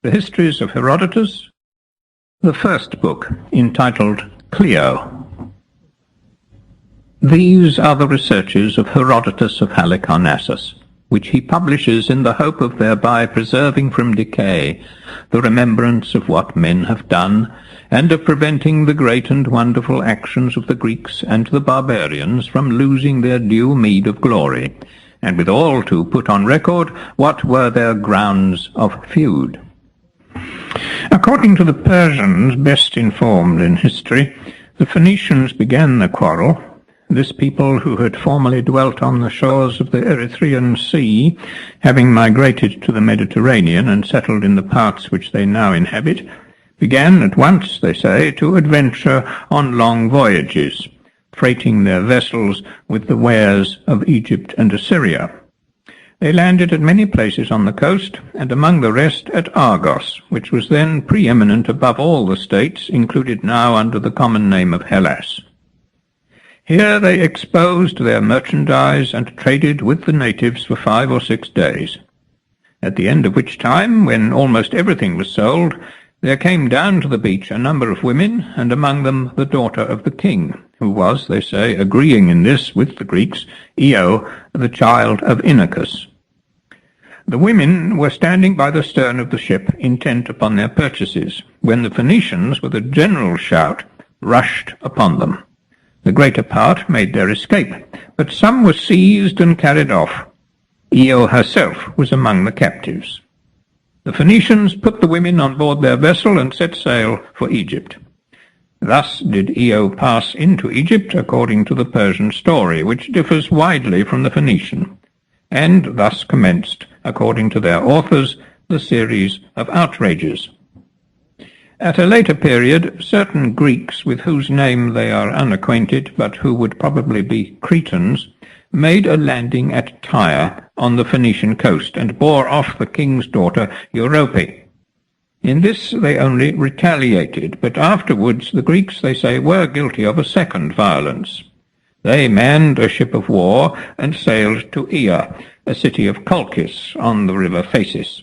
The Histories of Herodotus, the first book, entitled Clio. These are the researches of Herodotus of Halicarnassus, which he publishes in the hope of thereby preserving from decay the remembrance of what men have done, and of preventing the great and wonderful actions of the Greeks and the barbarians from losing their due meed of glory, and withal to put on record what were their grounds of feud. According to the Persians best informed in history, the Phoenicians began the quarrel. This people, who had formerly dwelt on the shores of the Erythraean Sea, having migrated to the Mediterranean and settled in the parts which they now inhabit, began at once, they say, to adventure on long voyages, freighting their vessels with the wares of Egypt and Assyria. They landed at many places on the coast, and among the rest at Argos, which was then preeminent above all the states included now under the common name of Hellas. Here they exposed their merchandise and traded with the natives for 5 or 6 days, at the end of which time, when almost everything was sold, there came down to the beach a number of women, and among them the daughter of the king, who was, they say, agreeing in this with the Greeks, Io, the child of Inachus. The women were standing by the stern of the ship, intent upon their purchases, when the Phoenicians, with a general shout, rushed upon them. The greater part made their escape, but some were seized and carried off. Io herself was among the captives. The Phoenicians put the women on board their vessel and set sail for Egypt. Thus did Io pass into Egypt, according to the Persian story, which differs widely from the Phoenician, and thus commenced, according to their authors, the series of outrages. At a later period, certain Greeks, with whose name they are unacquainted, but who would probably be Cretans, made a landing at Tyre on the Phoenician coast, and bore off the king's daughter Europe. In this they only retaliated, but afterwards the Greeks, they say, were guilty of a second violence. They manned a ship of war and sailed to Ea, a city of Colchis on the river Phasis,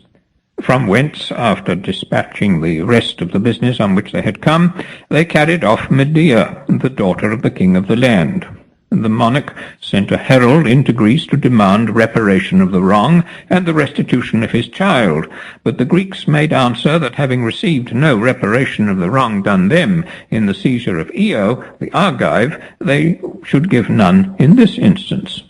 from whence, after dispatching the rest of the business on which they had come, they carried off Medea, the daughter of the king of the land. The monarch sent a herald into Greece to demand reparation of the wrong and the restitution of his child, but the Greeks made answer that having received no reparation of the wrong done them in the seizure of Io, the Argive, they should give none in this instance.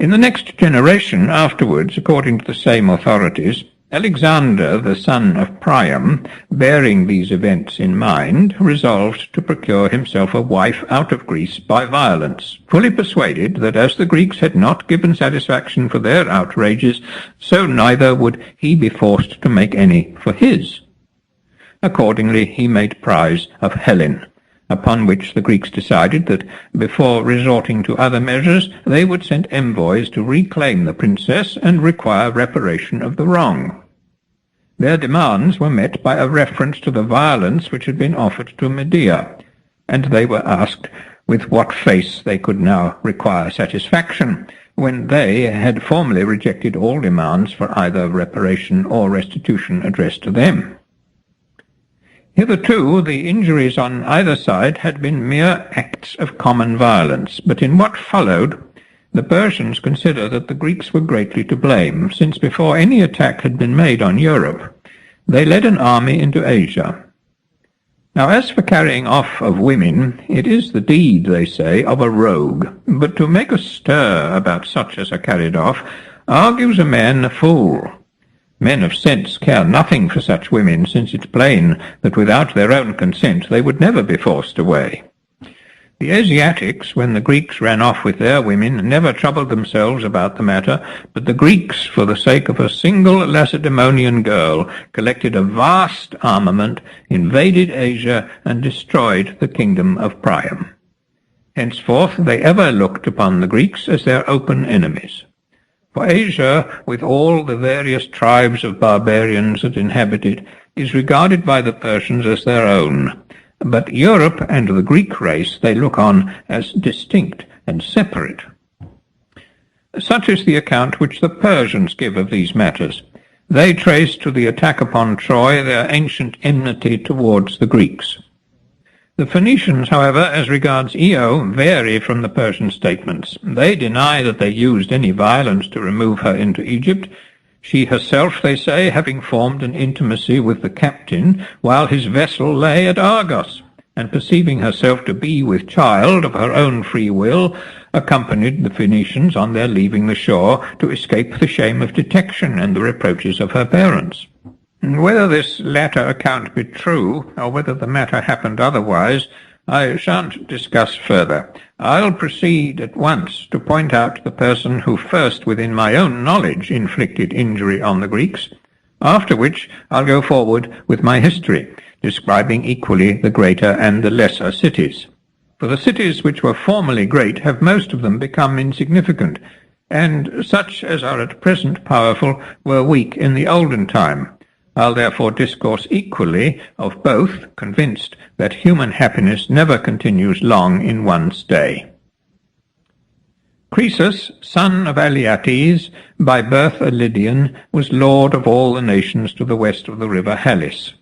In the next generation afterwards, according to the same authorities, Alexander, the son of Priam, bearing these events in mind, resolved to procure himself a wife out of Greece by violence, fully persuaded that as the Greeks had not given satisfaction for their outrages, so neither would he be forced to make any for his. Accordingly he made prize of Helen, upon which the Greeks decided that, before resorting to other measures, they would send envoys to reclaim the princess and require reparation of the wrong. Their demands were met by a reference to the violence which had been offered to Medea, and they were asked with what face they could now require satisfaction, when they had formerly rejected all demands for either reparation or restitution addressed to them. Hitherto the injuries on either side had been mere acts of common violence, but in what followed the Persians consider that the Greeks were greatly to blame, since before any attack had been made on Europe, they led an army into Asia. Now as for carrying off of women, it is the deed, they say, of a rogue, but to make a stir about such as are carried off argues a man a fool. Men of sense care nothing for such women, since it's plain that without their own consent they would never be forced away. The Asiatics, when the Greeks ran off with their women, never troubled themselves about the matter, but the Greeks, for the sake of a single Lacedaemonian girl, collected a vast armament, invaded Asia, and destroyed the kingdom of Priam. Henceforth they ever looked upon the Greeks as their open enemies. For Asia, with all the various tribes of barbarians that inhabit it, is regarded by the Persians as their own, but Europe and the Greek race they look on as distinct and separate. Such is the account which the Persians give of these matters. They trace to the attack upon Troy their ancient enmity towards the Greeks. The Phoenicians, however, as regards Io, vary from the Persian statements. They deny that they used any violence to remove her into Egypt, she herself, they say, having formed an intimacy with the captain while his vessel lay at Argos, and perceiving herself to be with child of her own free will, accompanied the Phoenicians on their leaving the shore to escape the shame of detection and the reproaches of her parents. Whether this latter account be true, or whether the matter happened otherwise, I shan't discuss further. I'll proceed at once to point out the person who first, within my own knowledge, inflicted injury on the Greeks, after which I'll go forward with my history, describing equally the greater and the lesser cities. For the cities which were formerly great have most of them become insignificant, and such as are at present powerful were weak in the olden time. I'll therefore discourse equally of both, convinced that human happiness never continues long in one stay. Croesus, son of Aliates, by birth a Lydian, was lord of all the nations to the west of the river Halys.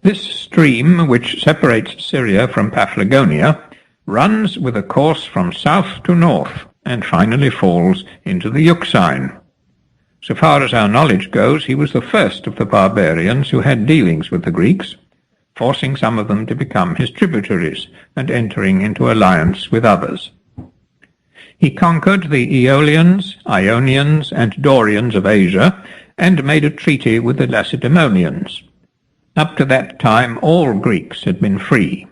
This stream, which separates Syria from Paphlagonia, runs with a course from south to north, and finally falls into the Euxine. So far as our knowledge goes, he was the first of the barbarians who had dealings with the Greeks, forcing some of them to become his tributaries and entering into alliance with others. He conquered the Aeolians, Ionians, and Dorians of Asia, and made a treaty with the Lacedaemonians. Up to that time all Greeks had been free.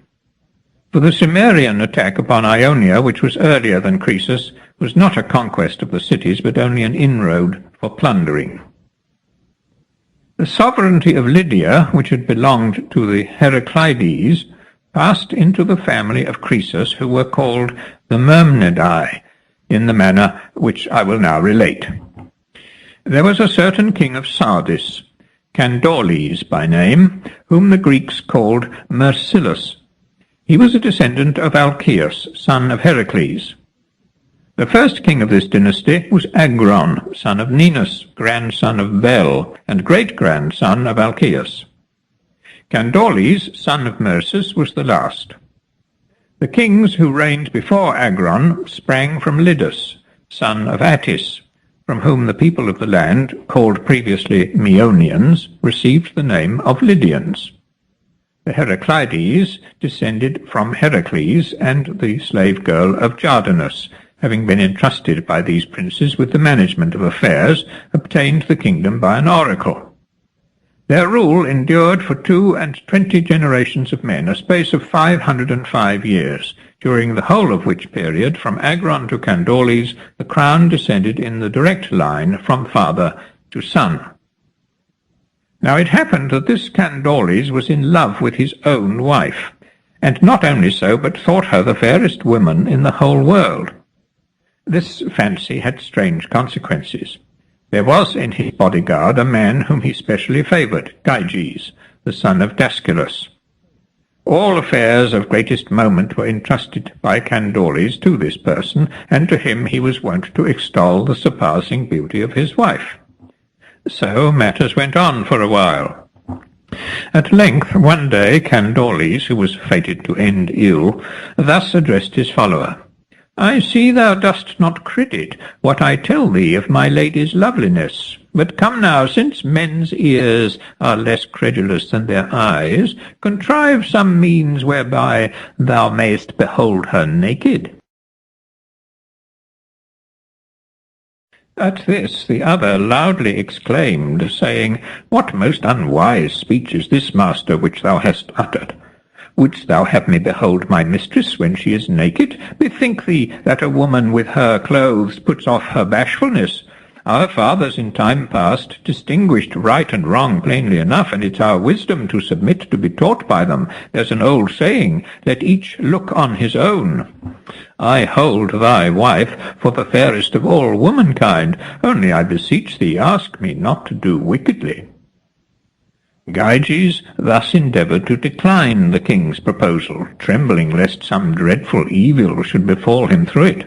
For the Cimmerian attack upon Ionia, which was earlier than Croesus, was not a conquest of the cities, but only an inroad for plundering. The sovereignty of Lydia, which had belonged to the Heraclides, passed into the family of Croesus, who were called the Myrmnidae, in the manner which I will now relate. There was a certain king of Sardis, Candoles by name, whom the Greeks called Mercillus. He was a descendant of Alcaeus, son of Heracles. The first king of this dynasty was Agron, son of Ninus, grandson of Bel, and great-grandson of Alcaeus. Candoles, son of Mersus, was the last. The kings who reigned before Agron sprang from Lydus, son of Attis, from whom the people of the land, called previously Meonians, received the name of Lydians. The Heraclides descended from Heracles and the slave girl of Jardanus, having been entrusted by these princes with the management of affairs, obtained the kingdom by an oracle. Their rule endured for 22 generations of men, a space of 505 years, during the whole of which period, from Agron to Candoles, the crown descended in the direct line from father to son. Now it happened that this Candoles was in love with his own wife, and not only so, but thought her the fairest woman in the whole world. This fancy had strange consequences. There was in his bodyguard a man whom he specially favoured, Gyges, the son of Dascylus. All affairs of greatest moment were entrusted by Candoles to this person, and to him he was wont to extol the surpassing beauty of his wife. So matters went on for a while. At length, one day, Candoles, who was fated to end ill, thus addressed his follower. I see thou dost not credit what I tell thee of my lady's loveliness. But come now, since men's ears are less credulous than their eyes, contrive some means whereby thou mayst behold her naked. At this the other loudly exclaimed, saying, What most unwise speech is this, master, which thou hast uttered? Wouldst thou have me behold my mistress when she is naked? Bethink thee that a woman with her clothes puts off her bashfulness. Our fathers in time past distinguished right and wrong plainly enough, and it's our wisdom to submit to be taught by them. There's an old saying, let each look on his own. I hold thy wife for the fairest of all womankind, only I beseech thee ask me not to do wickedly. Gyges thus endeavoured to decline the king's proposal, trembling lest some dreadful evil should befall him through it.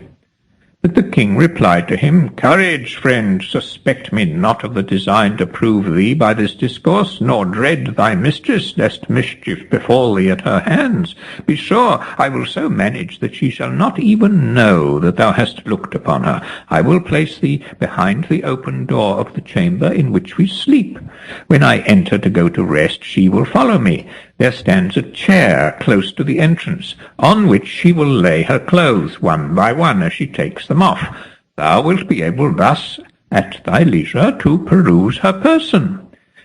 But the king replied to him, "Courage, friend, suspect me not of the design to prove thee by this discourse, nor dread thy mistress, lest mischief befall thee at her hands. Be sure I will so manage that she shall not even know that thou hast looked upon her. I will place thee behind the open door of the chamber in which we sleep. When I enter to go to rest, she will follow me. There stands a chair close to the entrance, on which she will lay her clothes one by one as she takes them off. Thou wilt be able thus at thy leisure to peruse her person.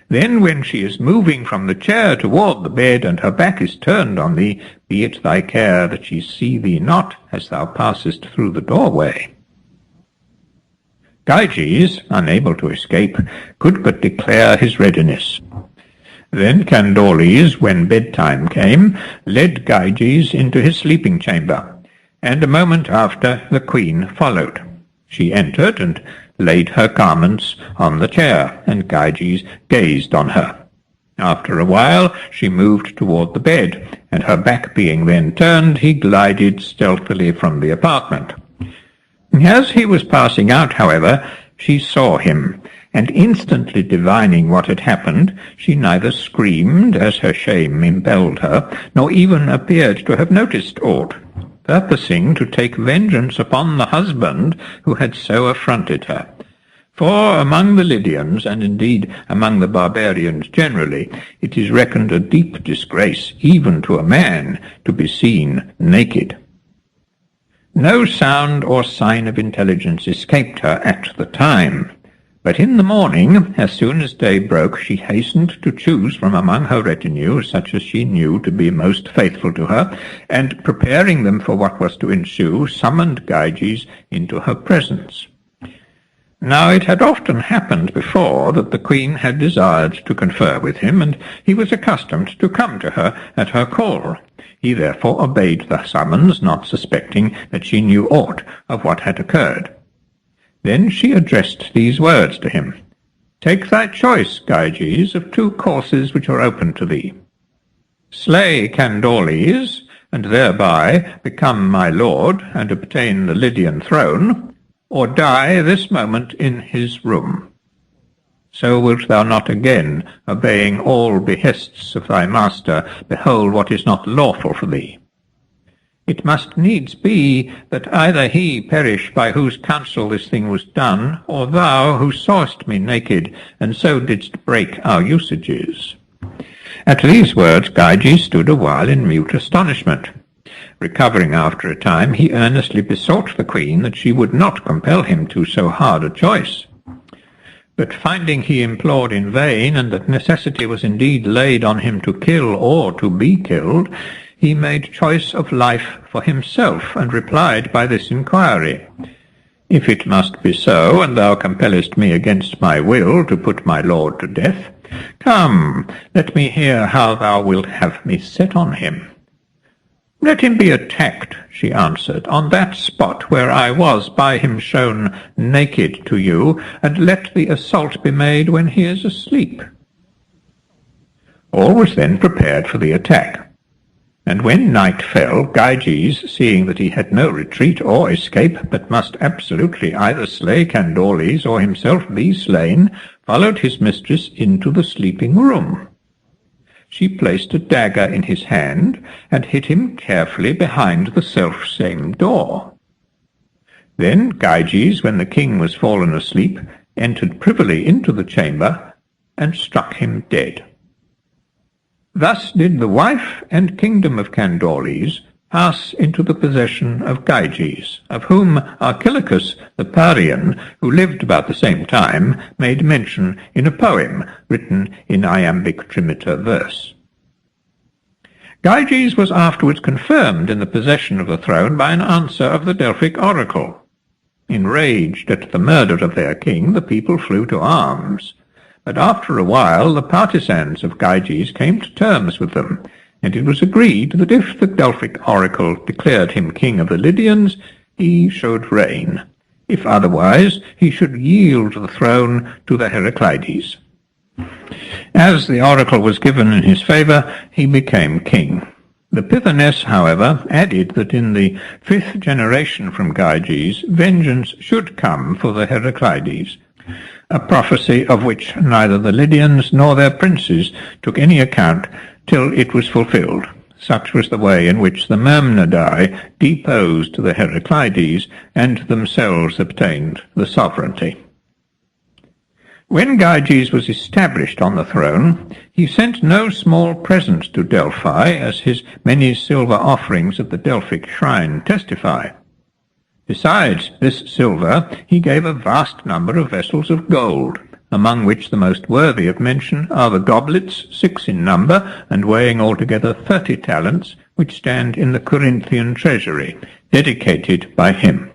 Then when she is moving from the chair toward the bed, and her back is turned on thee, be it thy care that she see thee not as thou passest through the doorway." Gyges, unable to escape, could but declare his readiness. Then Candoles, when bedtime came, led Gyges into his sleeping chamber, and a moment after the queen followed. She entered and laid her garments on the chair, and Gyges gazed on her. After a while she moved toward the bed, and her back being then turned, he glided stealthily from the apartment. As he was passing out, however, she saw him, and instantly divining what had happened, she neither screamed, as her shame impelled her, nor even appeared to have noticed aught, purposing to take vengeance upon the husband who had so affronted her. For among the Lydians, and indeed among the barbarians generally, it is reckoned a deep disgrace, even to a man, to be seen naked. No sound or sign of intelligence escaped her at the time. But in the morning, as soon as day broke, she hastened to choose from among her retinue such as she knew to be most faithful to her, and, preparing them for what was to ensue, summoned Gyges into her presence. Now it had often happened before that the queen had desired to confer with him, and he was accustomed to come to her at her call. He therefore obeyed the summons, not suspecting that she knew aught of what had occurred. Then she addressed these words to him: "Take thy choice, Gyges, of two courses which are open to thee. Slay Candoles, and thereby become my lord, and obtain the Lydian throne, or die this moment in his room. So wilt thou not again, obeying all behests of thy master, behold what is not lawful for thee. It must needs be that either he perish by whose counsel this thing was done, or thou who sawest me naked, and so didst break our usages." At these words Gyges stood a while in mute astonishment. Recovering after a time, he earnestly besought the queen that she would not compel him to so hard a choice. But finding he implored in vain, and that necessity was indeed laid on him to kill or to be killed, he made choice of life for himself, and replied by this inquiry: "If it must be so, and thou compellest me against my will to put my lord to death, come, let me hear how thou wilt have me set on him." "Let him be attacked," she answered, "on that spot where I was by him shown naked to you, and let the assault be made when he is asleep." All was then prepared for the attack. And when night fell, Gyges, seeing that he had no retreat or escape, but must absolutely either slay Candoles or himself be slain, followed his mistress into the sleeping room. She placed a dagger in his hand, and hid him carefully behind the self-same door. Then Gyges, when the king was fallen asleep, entered privily into the chamber, and struck him dead. Thus did the wife and kingdom of Candoles pass into the possession of Gyges, of whom Archilochus the Parian, who lived about the same time, made mention in a poem written in iambic trimeter verse. Gyges was afterwards confirmed in the possession of the throne by an answer of the Delphic oracle. Enraged at the murder of their king, the people flew to arms. But after a while the partisans of Gyges came to terms with them, and it was agreed that if the Delphic oracle declared him king of the Lydians, he should reign. If otherwise, he should yield the throne to the Heraclides. As the oracle was given in his favour, he became king. The Pythoness, however, added that in the 5th generation from Gyges, vengeance should come for the Heraclides, a prophecy of which neither the Lydians nor their princes took any account till it was fulfilled. Such was the way in which the Myrmidai deposed the Heraclides and themselves obtained the sovereignty. When Gyges was established on the throne, he sent no small presents to Delphi, as his many silver offerings at the Delphic shrine testify. Besides this silver, he gave a vast number of vessels of gold, among which the most worthy of mention are the goblets, 6 in number, and weighing altogether 30 talents, which stand in the Corinthian treasury, dedicated by him.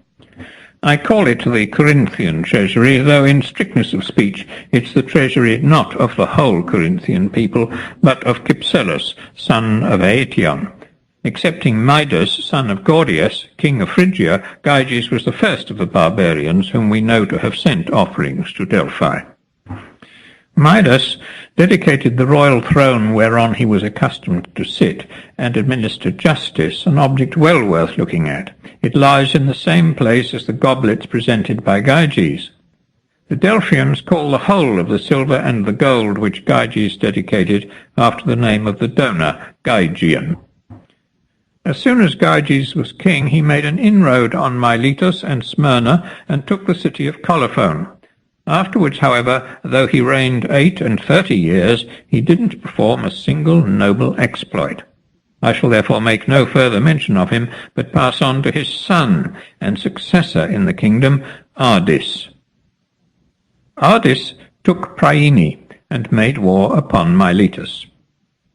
I call it the Corinthian treasury, though in strictness of speech it's the treasury not of the whole Corinthian people, but of Cypselus, son of Aetion. Excepting Midas, son of Gordius, king of Phrygia, Gyges was the first of the barbarians whom we know to have sent offerings to Delphi. Midas dedicated the royal throne whereon he was accustomed to sit, and administer justice, an object well worth looking at. It lies in the same place as the goblets presented by Gyges. The Delphians call the whole of the silver and the gold which Gyges dedicated after the name of the donor, Gygian. As soon as Gyges was king, he made an inroad on Miletus and Smyrna, and took the city of Colophon. Afterwards, however, though he reigned 38 years, he didn't perform a single noble exploit. I shall therefore make no further mention of him, but pass on to his son and successor in the kingdom, Ardys. Ardys took Priene, and made war upon Miletus.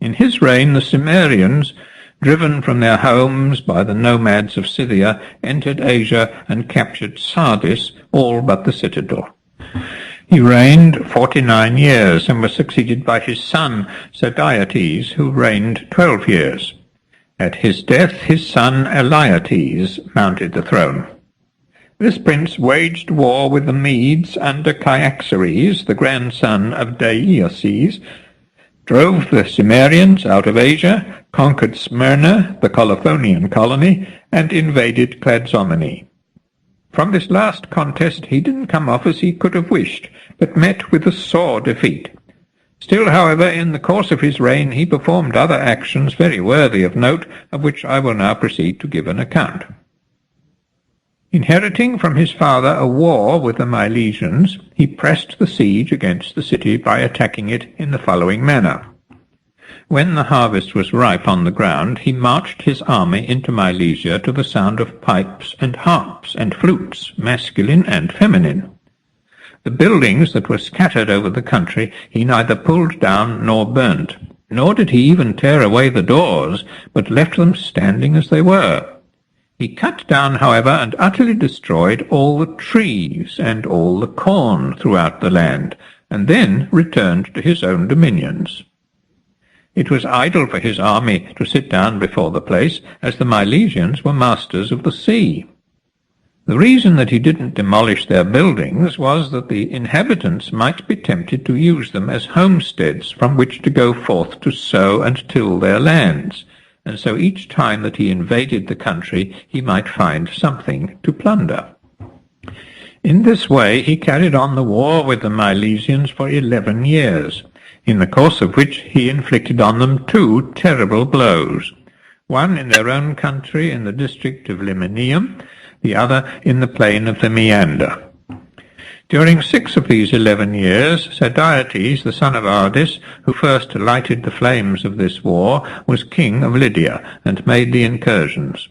In his reign the Cimmerians, driven from their homes by the nomads of Scythia, entered Asia and captured Sardis, all but the citadel. He reigned 49 years, and was succeeded by his son Sodiotes, who reigned 12 years. At his death his son Elaetes mounted the throne. This prince waged war with the Medes under Cyaxares, the grandson of Deioces, drove the Cimmerians out of Asia, conquered Smyrna, the Colophonian colony, and invaded Clazomene. From this last contest he didn't come off as he could have wished, but met with a sore defeat. Still, however, in the course of his reign he performed other actions very worthy of note, of which I will now proceed to give an account. Inheriting from his father a war with the Milesians, he pressed the siege against the city by attacking it in the following manner. When the harvest was ripe on the ground, he marched his army into Milesia to the sound of pipes and harps and flutes, masculine and feminine. The buildings that were scattered over the country he neither pulled down nor burnt, nor did he even tear away the doors, but left them standing as they were. He cut down, however, and utterly destroyed all the trees and all the corn throughout the land, and then returned to his own dominions. It was idle for his army to sit down before the place, as the Milesians were masters of the sea. The reason that he didn't demolish their buildings was that the inhabitants might be tempted to use them as homesteads from which to go forth to sow and till their lands, and so each time that he invaded the country he might find something to plunder. In this way he carried on the war with the Milesians for 11 years, in the course of which he inflicted on them 2 terrible blows, one in their own country in the district of Limonium, the other in the plain of the Meander. During 6 of these 11 years, Sodiotes, the son of Ardys, who first lighted the flames of this war, was king of Lydia, and made the incursions.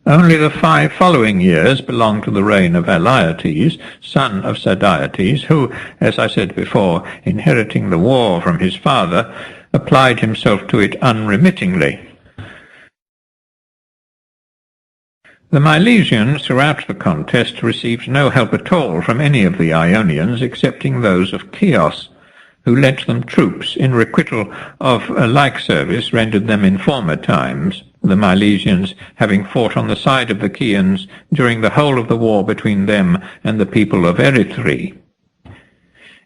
Only the 5 following years belong to the reign of Elaetes, son of Sodiotes, who, as I said before, inheriting the war from his father, applied himself to it unremittingly. The Milesians throughout the contest received no help at all from any of the Ionians excepting those of Chios, who lent them troops in requital of a like service rendered them in former times, the Milesians having fought on the side of the Chians during the whole of the war between them and the people of Erythrae.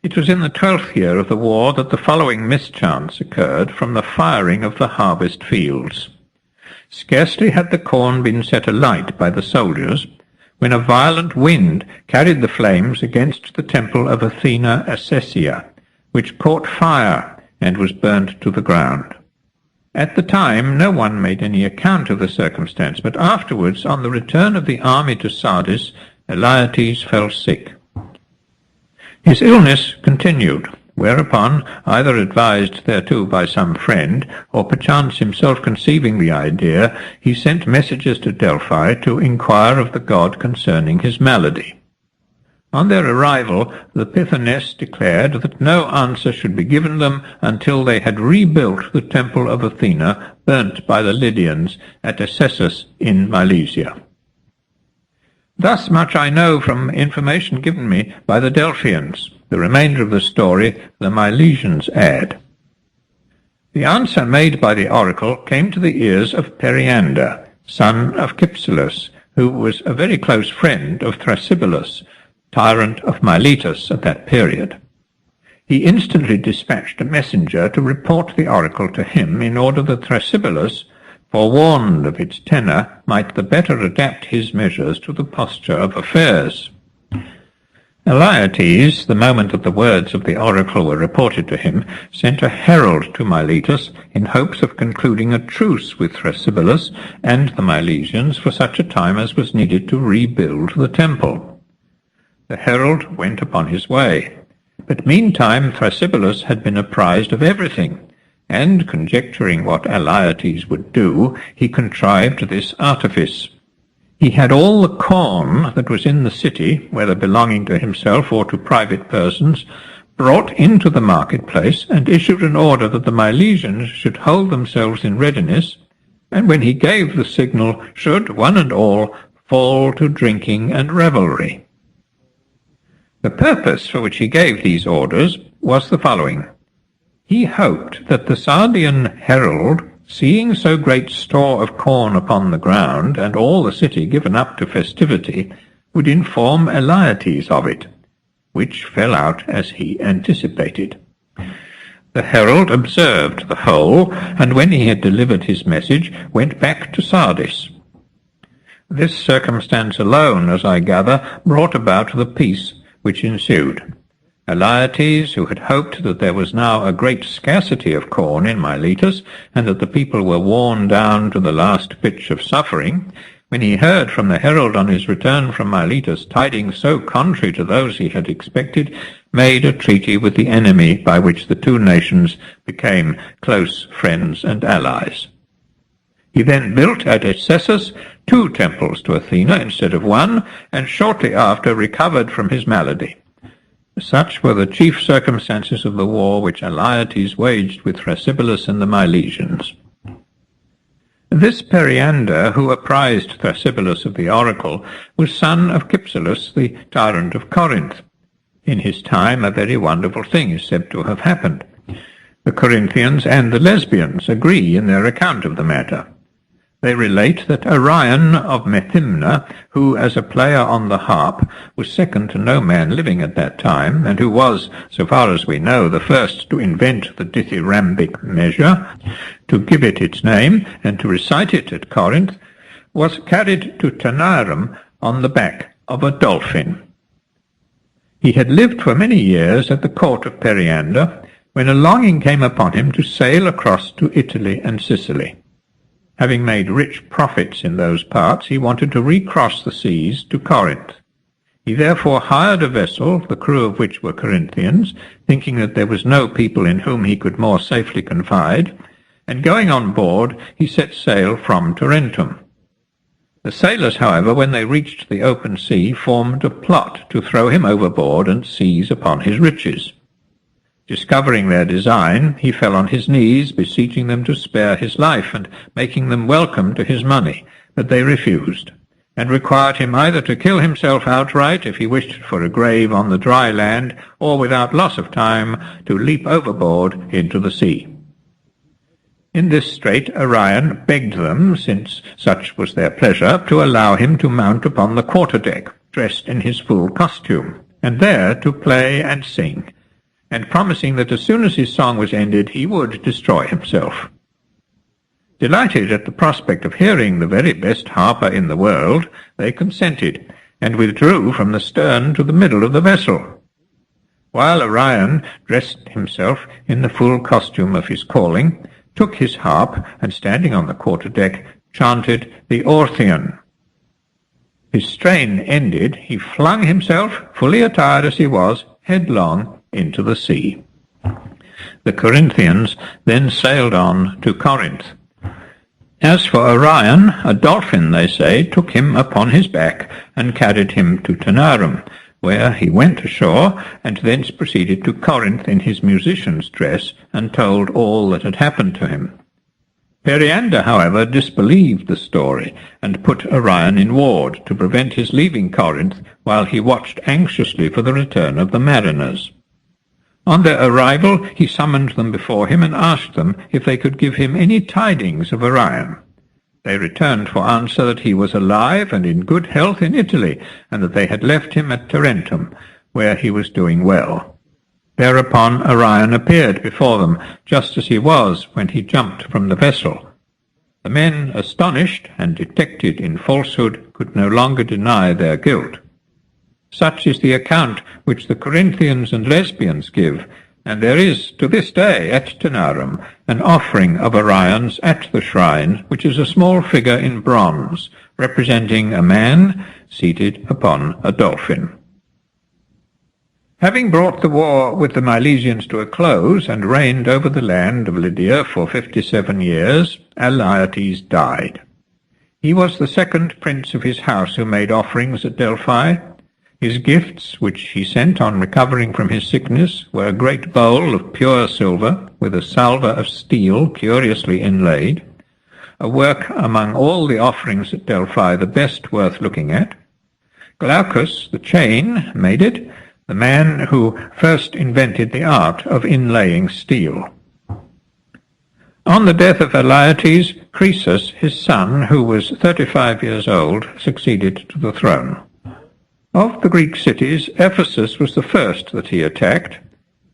It was in the 12th year of the war that the following mischance occurred from the firing of the harvest fields. Scarcely had the corn been set alight by the soldiers, when a violent wind carried the flames against the temple of Athena Acessia, which caught fire and was burnt to the ground. At the time no one made any account of the circumstance, but afterwards, on the return of the army to Sardis, Elaetes fell sick. His illness continued, whereupon, either advised thereto by some friend, or perchance himself conceiving the idea, he sent messengers to Delphi to inquire of the god concerning his malady. On their arrival, the Pythoness declared that no answer should be given them until they had rebuilt the temple of Athena, burnt by the Lydians at Acessus in Milesia. Thus much I know from information given me by the Delphians. The remainder of the story the Milesians add. The answer made by the oracle came to the ears of Periander, son of Cypselus, who was a very close friend of Thrasybulus, tyrant of Miletus at that period. He instantly dispatched a messenger to report the oracle to him, in order that Thrasybulus, forewarned of its tenor, might the better adapt his measures to the posture of affairs. Elaetes, the moment that the words of the oracle were reported to him, sent a herald to Miletus in hopes of concluding a truce with Thrasybulus and the Milesians for such a time as was needed to rebuild the temple. The herald went upon his way, but meantime Thrasybulus had been apprised of everything, and, conjecturing what Elaetes would do, he contrived this artifice. He had all the corn that was in the city, whether belonging to himself or to private persons, brought into the marketplace, and issued an order that the Milesians should hold themselves in readiness, and when he gave the signal, should, one and all, fall to drinking and revelry. The purpose for which he gave these orders was the following. He hoped that the Sardian herald, seeing so great store of corn upon the ground, and all the city given up to festivity, would inform Elaetes of it, which fell out as he anticipated. The herald observed the whole, and when he had delivered his message, went back to Sardis. This circumstance alone, as I gather, brought about the peace which ensued. Elaetes, who had hoped that there was now a great scarcity of corn in Miletus, and that the people were worn down to the last pitch of suffering, when he heard from the herald on his return from Miletus tidings so contrary to those he had expected, made a treaty with the enemy by which the two nations became close friends and allies. He then built at Acessus 2 temples to Athena instead of 1, and shortly after recovered from his malady. Such were the chief circumstances of the war which Elaetes waged with Thrasybulus and the Milesians. This Periander, who apprised Thrasybulus of the oracle, was son of Cypselus, the tyrant of Corinth. In his time a very wonderful thing is said to have happened. The Corinthians and the Lesbians agree in their account of the matter. They relate that Orion of Methymna, who as a player on the harp was second to no man living at that time, and who was, so far as we know, the first to invent the dithyrambic measure, to give it its name, and to recite it at Corinth, was carried to Taenarus on the back of a dolphin. He had lived for many years at the court of Periander, when a longing came upon him to sail across to Italy and Sicily. Having made rich profits in those parts, he wanted to recross the seas to Corinth. He therefore hired a vessel, the crew of which were Corinthians, thinking that there was no people in whom he could more safely confide, and going on board, he set sail from Tarentum. The sailors, however, when they reached the open sea, formed a plot to throw him overboard and seize upon his riches. Discovering their design, he fell on his knees, beseeching them to spare his life, and making them welcome to his money, but they refused, and required him either to kill himself outright if he wished for a grave on the dry land, or without loss of time to leap overboard into the sea. In this strait Orion begged them, since such was their pleasure, to allow him to mount upon the quarter-deck, dressed in his full costume, and there to play and sing, and promising that as soon as his song was ended he would destroy himself. Delighted at the prospect of hearing the very best harper in the world, they consented, and withdrew from the stern to the middle of the vessel. While Orion dressed himself in the full costume of his calling, took his harp, and standing on the quarter-deck, chanted the Orthyan. His strain ended, he flung himself, fully attired as he was, headlong into the sea. The Corinthians then sailed on to Corinth. As for Orion, a dolphin, they say, took him upon his back and carried him to Taenarum, where he went ashore, and thence proceeded to Corinth in his musician's dress, and told all that had happened to him. Periander, however, disbelieved the story, and put Orion in ward to prevent his leaving Corinth, while he watched anxiously for the return of the mariners. On their arrival he summoned them before him, and asked them if they could give him any tidings of Orion. They returned for answer that he was alive and in good health in Italy, and that they had left him at Tarentum, where he was doing well. Thereupon Orion appeared before them, just as he was when he jumped from the vessel. The men, astonished and detected in falsehood, could no longer deny their guilt. Such is the account which the Corinthians and Lesbians give, and there is to this day at Taenarum an offering of Orion's at the shrine, which is a small figure in bronze, representing a man seated upon a dolphin. Having brought the war with the Milesians to a close, and reigned over the land of Lydia for 57 years, Alyattes died. He was the second prince of his house who made offerings at Delphi. His gifts, which he sent on recovering from his sickness, were a great bowl of pure silver, with a salver of steel curiously inlaid, a work among all the offerings at Delphi the best worth looking at. Glaucus, the chain, made it, the man who first invented the art of inlaying steel. On the death of Alyattes, Croesus, his son, who was 35 years old, succeeded to the throne. Of the Greek cities, Ephesus was the first that he attacked.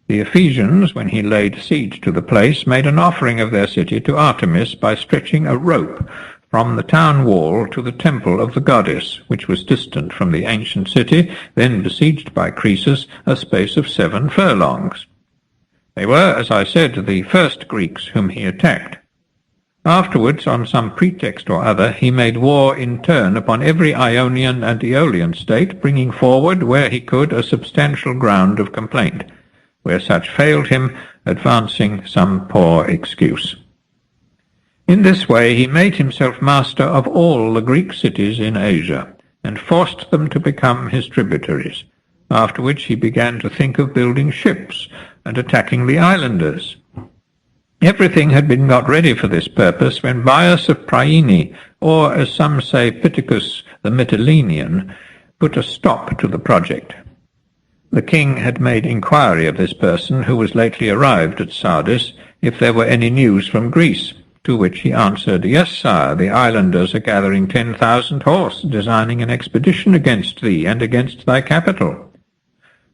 The Ephesians, when he laid siege to the place, made an offering of their city to Artemis by stretching a rope from the town wall to the temple of the goddess, which was distant from the ancient city, then besieged by Croesus, a space of 7 furlongs. They were, as I said, the first Greeks whom he attacked. Afterwards, on some pretext or other, he made war in turn upon every Ionian and Aeolian state, bringing forward, where he could, a substantial ground of complaint, where such failed him, advancing some poor excuse. In this way he made himself master of all the Greek cities in Asia, and forced them to become his tributaries, after which he began to think of building ships and attacking the islanders. Everything had been got ready for this purpose when Bias of Priene, or as some say Pittacus the Mytilenean, put a stop to the project. The king had made inquiry of this person, who was lately arrived at Sardis, if there were any news from Greece, to which he answered, "Yes, sire, the islanders are gathering 10,000 horse, designing an expedition against thee and against thy capital."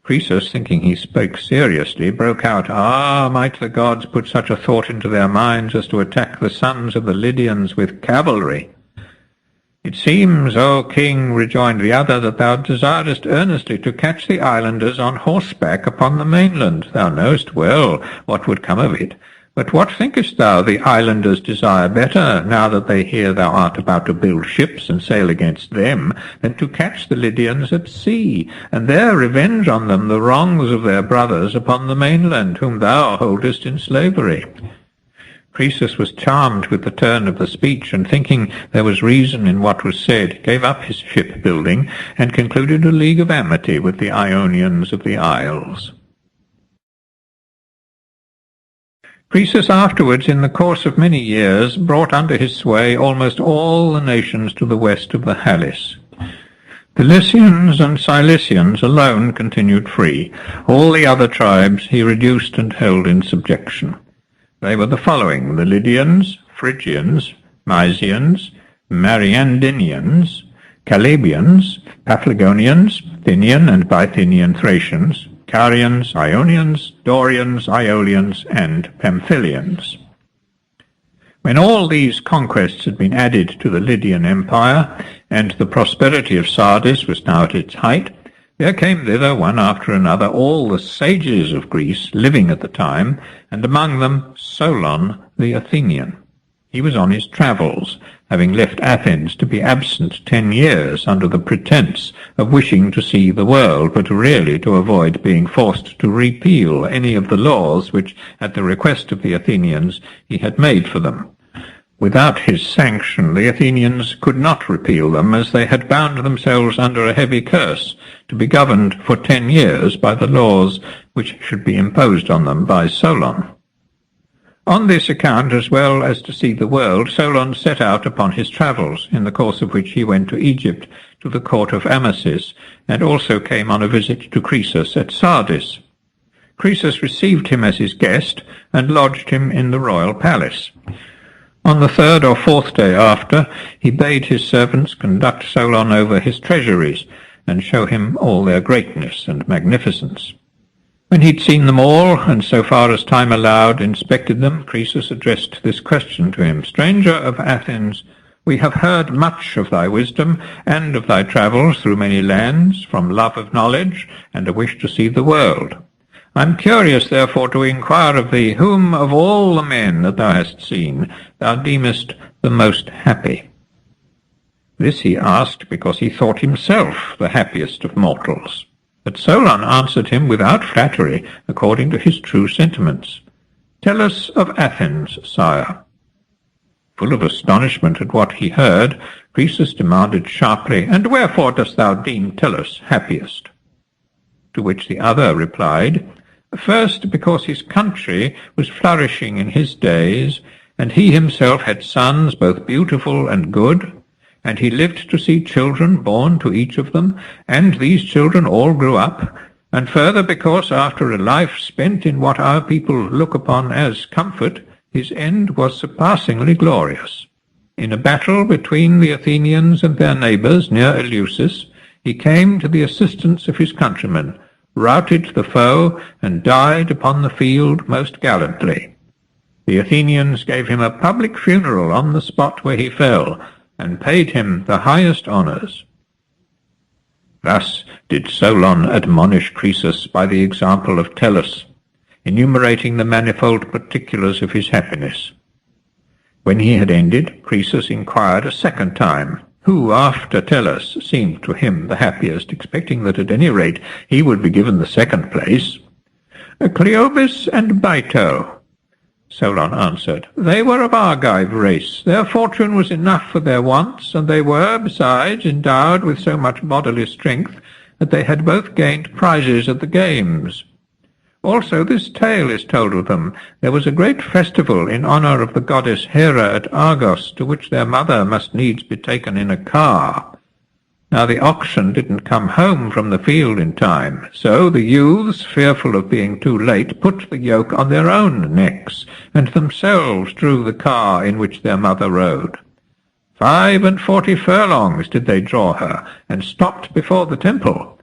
Croesus, thinking he spoke seriously, broke out, "Ah, might the gods put such a thought into their minds as to attack the sons of the Lydians with cavalry?" "It seems, O king," rejoined the other, "that thou desirest earnestly to catch the islanders on horseback upon the mainland. Thou knowest well what would come of it. But what thinkest thou the islanders desire better, now that they hear thou art about to build ships and sail against them, than to catch the Lydians at sea, and there revenge on them the wrongs of their brothers upon the mainland, whom thou holdest in slavery?" Croesus was charmed with the turn of the speech, and thinking there was reason in what was said, gave up his shipbuilding, and concluded a league of amity with the Ionians of the Isles. Croesus afterwards, in the course of many years, brought under his sway almost all the nations to the west of the Halys. The Lycians and Cilicians alone continued free. All the other tribes he reduced and held in subjection. They were the following: the Lydians, Phrygians, Mysians, Mariandynians, Calabians, Paphlagonians, Thynian and Bithynian Thracians, Carians, Ionians, Dorians, Aeolians, and Pamphylians. When all these conquests had been added to the Lydian Empire, and the prosperity of Sardis was now at its height, there came thither one after another all the sages of Greece living at the time, and among them Solon the Athenian. He was on his travels, having left Athens to be absent 10 years under the pretence of wishing to see the world, but really to avoid being forced to repeal any of the laws which, at the request of the Athenians, he had made for them. Without his sanction, the Athenians could not repeal them, as they had bound themselves under a heavy curse, to be governed for 10 years by the laws which should be imposed on them by Solon. On this account, as well as to see the world, Solon set out upon his travels, in the course of which he went to Egypt, to the court of Amasis, and also came on a visit to Croesus at Sardis. Croesus received him as his guest, and lodged him in the royal palace. On the 3rd or 4th day after, he bade his servants conduct Solon over his treasuries, and show him all their greatness and magnificence. When he'd seen them all, and so far as time allowed inspected them, Croesus addressed this question to him: "Stranger of Athens, we have heard much of thy wisdom, and of thy travels through many lands, from love of knowledge, and a wish to see the world. I am curious, therefore, to inquire of thee, whom of all the men that thou hast seen thou deemest the most happy?" This he asked because he thought himself the happiest of mortals. But Solon answered him without flattery, according to his true sentiments: "Tell us of Athens, sire." Full of astonishment at what he heard, Croesus demanded sharply, "And wherefore dost thou deem Tellus happiest?" To which the other replied, "First, because his country was flourishing in his days, and he himself had sons both beautiful and good, and he lived to see children born to each of them, and these children all grew up, and further because after a life spent in what our people look upon as comfort, his end was surpassingly glorious. In a battle between the Athenians and their neighbours near Eleusis, he came to the assistance of his countrymen, routed the foe, and died upon the field most gallantly. The Athenians gave him a public funeral on the spot where he fell, and paid him the highest honours." Thus did Solon admonish Croesus by the example of Tellus, enumerating the manifold particulars of his happiness. When he had ended, Croesus inquired a second time, who after Tellus seemed to him the happiest, expecting that at any rate he would be given the second place. "Cleobis and Baito," Solon answered. "They were of Argive race. Their fortune was enough for their wants, and they were, besides, endowed with so much bodily strength that they had both gained prizes at the games. Also this tale is told of them. There was a great festival in honour of the goddess Hera at Argos, to which their mother must needs be taken in a car. Now the oxen didn't come home from the field in time, so the youths, fearful of being too late, put the yoke on their own necks, and themselves drew the car in which their mother rode. 45 furlongs did they draw her, and stopped before the temple.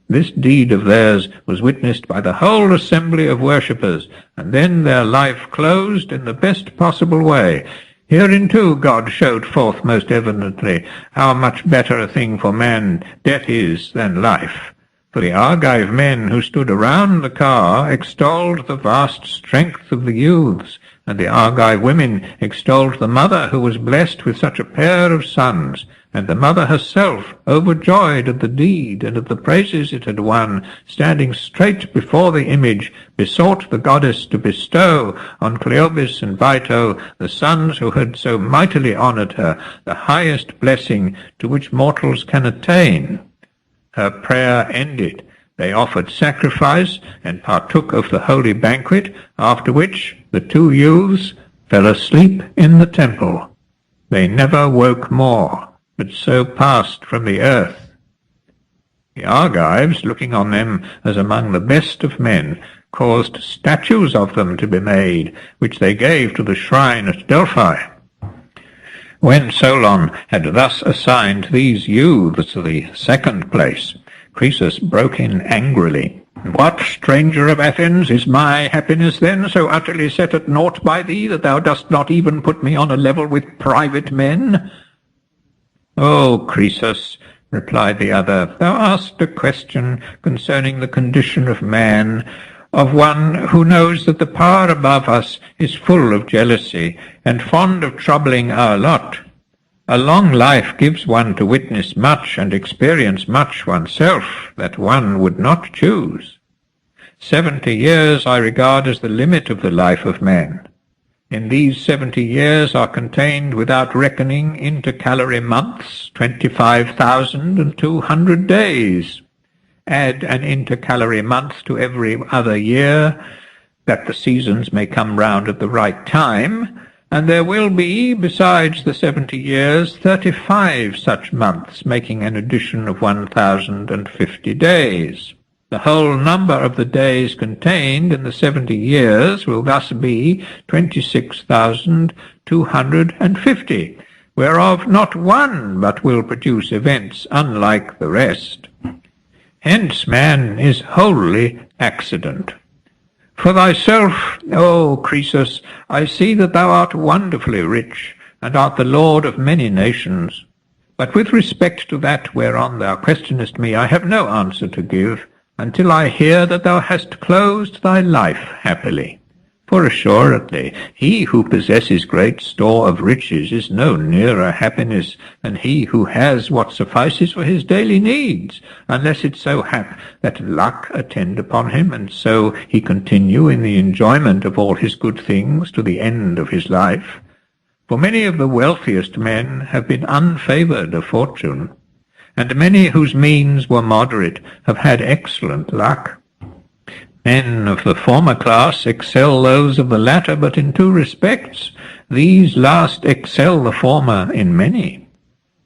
This deed of theirs was witnessed by the whole assembly of worshippers, and then their life closed in the best possible way. Herein too God showed forth most evidently how much better a thing for man death is than life. For the Argive men who stood around the car extolled the vast strength of the youths, and the Argive women extolled the mother who was blessed with such a pair of sons, and the mother herself, overjoyed at the deed and at the praises it had won, standing straight before the image, besought the goddess to bestow on Cleobis and Baito, the sons who had so mightily honoured her, the highest blessing to which mortals can attain. Her prayer ended. They offered sacrifice and partook of the holy banquet, after which the two youths fell asleep in the temple. They never woke more, but so passed from the earth. The Argives, looking on them as among the best of men, caused statues of them to be made, which they gave to the shrine at Delphi. When Solon had thus assigned these youths the second place, Croesus broke in angrily, What, stranger of Athens, is my happiness then so utterly set at naught by thee that thou dost not even put me on a level with private men? O Croesus, replied the other, thou asked a question concerning the condition of man, of one who knows that the power above us is full of jealousy, and fond of troubling our lot. A long life gives one to witness much and experience much oneself that one would not choose. 70 years I regard as the limit of the life of man. In these 70 years are contained, without reckoning intercalary months, 25,200 days. Add an intercalary month to every other year, that the seasons may come round at the right time, and there will be, besides the 70 years, 35 such months, making an addition of 1,050 days. The whole number of the days contained in the 70 years will thus be 26,250, whereof not one but will produce events unlike the rest. Hence man is wholly accident. For thyself, O Croesus, I see that thou art wonderfully rich, and art the lord of many nations. But with respect to that whereon thou questionest me, I have no answer to give, until I hear that thou hast closed thy life happily. For assuredly he who possesses great store of riches is no nearer happiness than he who has what suffices for his daily needs, unless it so hap that luck attend upon him, and so he continue in the enjoyment of all his good things to the end of his life. For many of the wealthiest men have been unfavoured of fortune, and many whose means were moderate have had excellent luck. Men of the former class excel those of the latter but in two respects. These last excel the former in many.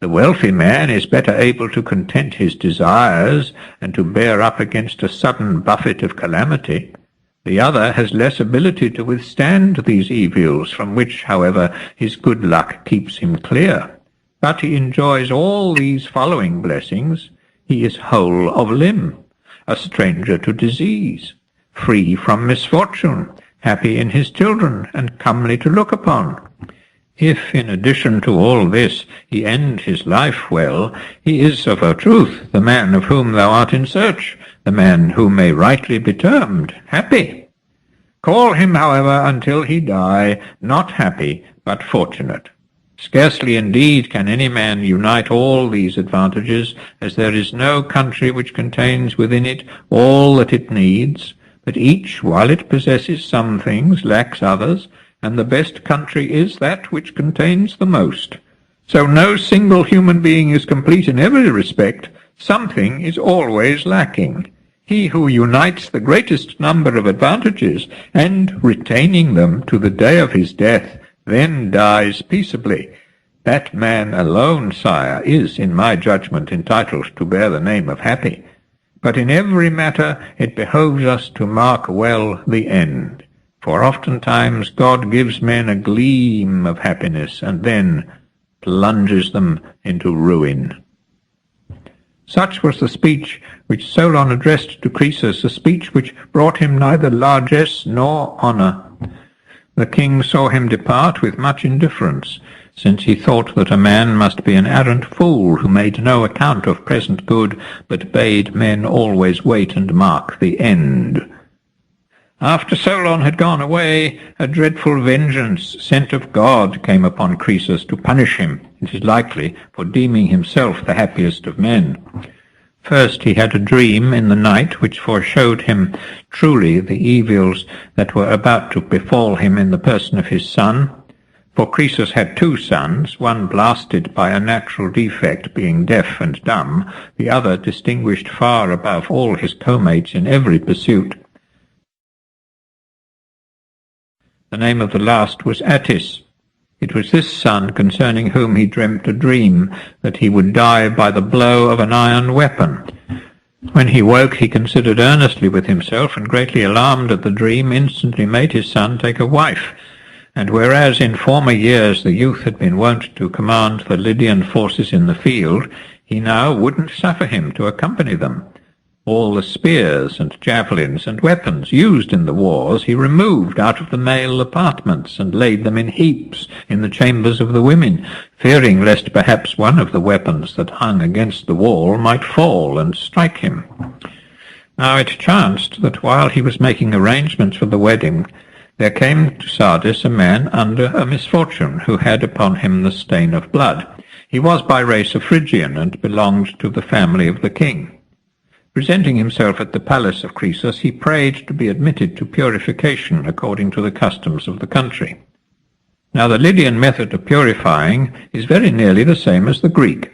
The wealthy man is better able to content his desires and to bear up against a sudden buffet of calamity. The other has less ability to withstand these evils, from which, however, his good luck keeps him clear. But he enjoys all these following blessings. He is whole of limb, a stranger to disease, free from misfortune, happy in his children, and comely to look upon. If, in addition to all this, he end his life well, he is of a truth the man of whom thou art in search, the man who may rightly be termed happy. Call him, however, until he die, not happy, but fortunate. Scarcely indeed can any man unite all these advantages, as there is no country which contains within it all that it needs, but each, while it possesses some things, lacks others, and the best country is that which contains the most. So no single human being is complete in every respect. Something is always lacking. He who unites the greatest number of advantages, and, retaining them to the day of his death, then dies peaceably, that man alone, sire, is, in my judgment, entitled to bear the name of happy. But in every matter it behoves us to mark well the end, for oftentimes God gives men a gleam of happiness, and then plunges them into ruin. Such was the speech which Solon addressed to Croesus, a speech which brought him neither largesse nor honour. The king saw him depart with much indifference, since he thought that a man must be an arrant fool who made no account of present good, but bade men always wait and mark the end. After Solon had gone away, a dreadful vengeance sent of God came upon Croesus to punish him, it is likely, for deeming himself the happiest of men. First he had a dream in the night which foreshowed him truly the evils that were about to befall him in the person of his son. For Croesus had two sons, one blasted by a natural defect, being deaf and dumb, the other distinguished far above all his co-mates in every pursuit. The name of the last was Attis. It was this son concerning whom he dreamt a dream, that he would die by the blow of an iron weapon. When he woke, he considered earnestly with himself, and greatly alarmed at the dream, instantly made his son take a wife. And whereas in former years the youth had been wont to command the Lydian forces in the field, he now wouldn't suffer him to accompany them. All the spears and javelins and weapons used in the wars he removed out of the male apartments and laid them in heaps in the chambers of the women, fearing lest perhaps one of the weapons that hung against the wall might fall and strike him. Now it chanced that while he was making arrangements for the wedding, there came to Sardis a man under a misfortune, who had upon him the stain of blood. He was by race a Phrygian, and belonged to the family of the king. Presenting himself at the palace of Croesus, he prayed to be admitted to purification according to the customs of the country. Now the Lydian method of purifying is very nearly the same as the Greek.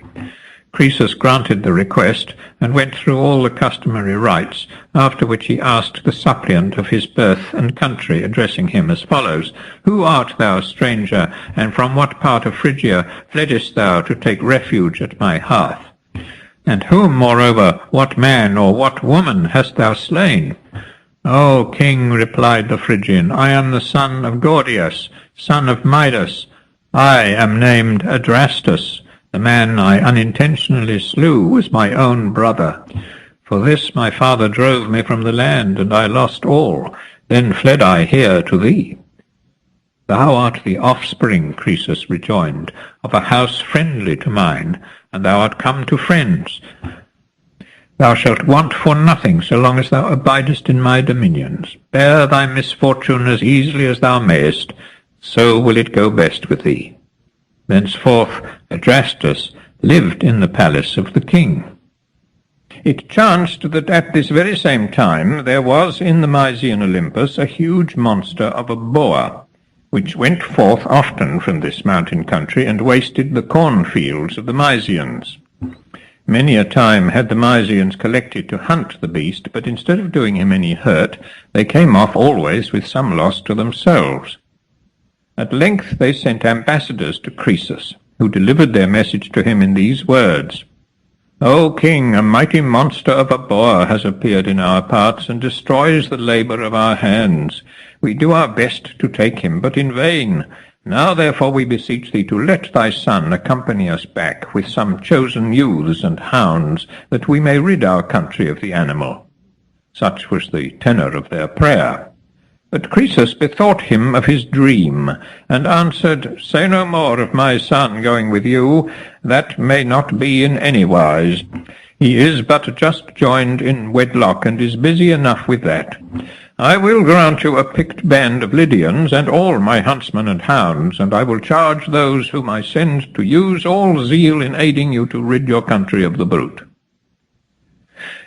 Croesus granted the request, and went through all the customary rites, after which he asked the suppliant of his birth and country, addressing him as follows: "Who art thou, stranger, and from what part of Phrygia fleddest thou to take refuge at my hearth? And whom, moreover, what man or what woman hast thou slain?" "O king," replied the Phrygian, "I am the son of Gordius, son of Midas. I am named Adrastus. The man I unintentionally slew was my own brother. For this my father drove me from the land, and I lost all. Then fled I here to thee." "Thou art the offspring," Croesus rejoined, "of a house friendly to mine, and thou art come to friends. Thou shalt want for nothing so long as thou abidest in my dominions. Bear thy misfortune as easily as thou mayest, so will it go best with thee." Thenceforth Adrastus lived in the palace of the king. It chanced that at this very same time there was in the Mysian Olympus a huge monster of a boar, which went forth often from this mountain country, and wasted the cornfields of the Mysians. Many a time had the Mysians collected to hunt the beast, but instead of doing him any hurt, they came off always with some loss to themselves. At length they sent ambassadors to Croesus, who delivered their message to him in these words: "O king, a mighty monster of a boar has appeared in our parts, and destroys the labour of our hands. We do our best to take him, but in vain. Now therefore we beseech thee to let thy son accompany us back with some chosen youths and hounds, that we may rid our country of the animal." Such was the tenor of their prayer. But Croesus bethought him of his dream, and answered, "Say no more of my son going with you. That may not be in any wise. He is but just joined in wedlock, and is busy enough with that. I will grant you a picked band of Lydians, and all my huntsmen and hounds, and I will charge those whom I send to use all zeal in aiding you to rid your country of the brute."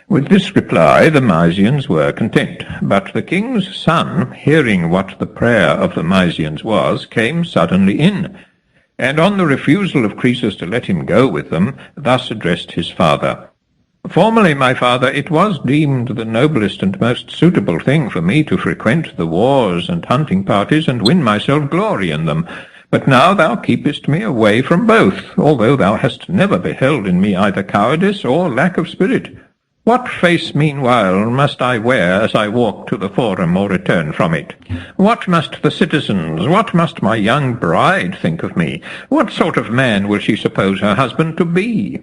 With this reply the Mysians were content, but the king's son, hearing what the prayer of the Mysians was, came suddenly in, and on the refusal of Croesus to let him go with them, thus addressed his father: "Formerly, my father, it was deemed the noblest and most suitable thing for me to frequent the wars and hunting parties, and win myself glory in them. But now thou keepest me away from both, although thou hast never beheld in me either cowardice or lack of spirit. What face, meanwhile, must I wear as I walk to the forum or return from it? What must the citizens, what must my young bride think of me? What sort of man will she suppose her husband to be?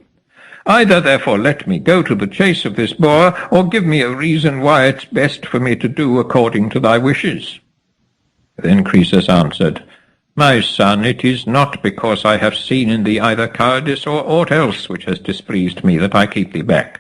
Either, therefore, let me go to the chase of this boar, or give me a reason why it's best for me to do according to thy wishes." Then Croesus answered, "My son, it is not because I have seen in thee either cowardice or aught else which has displeased me that I keep thee back,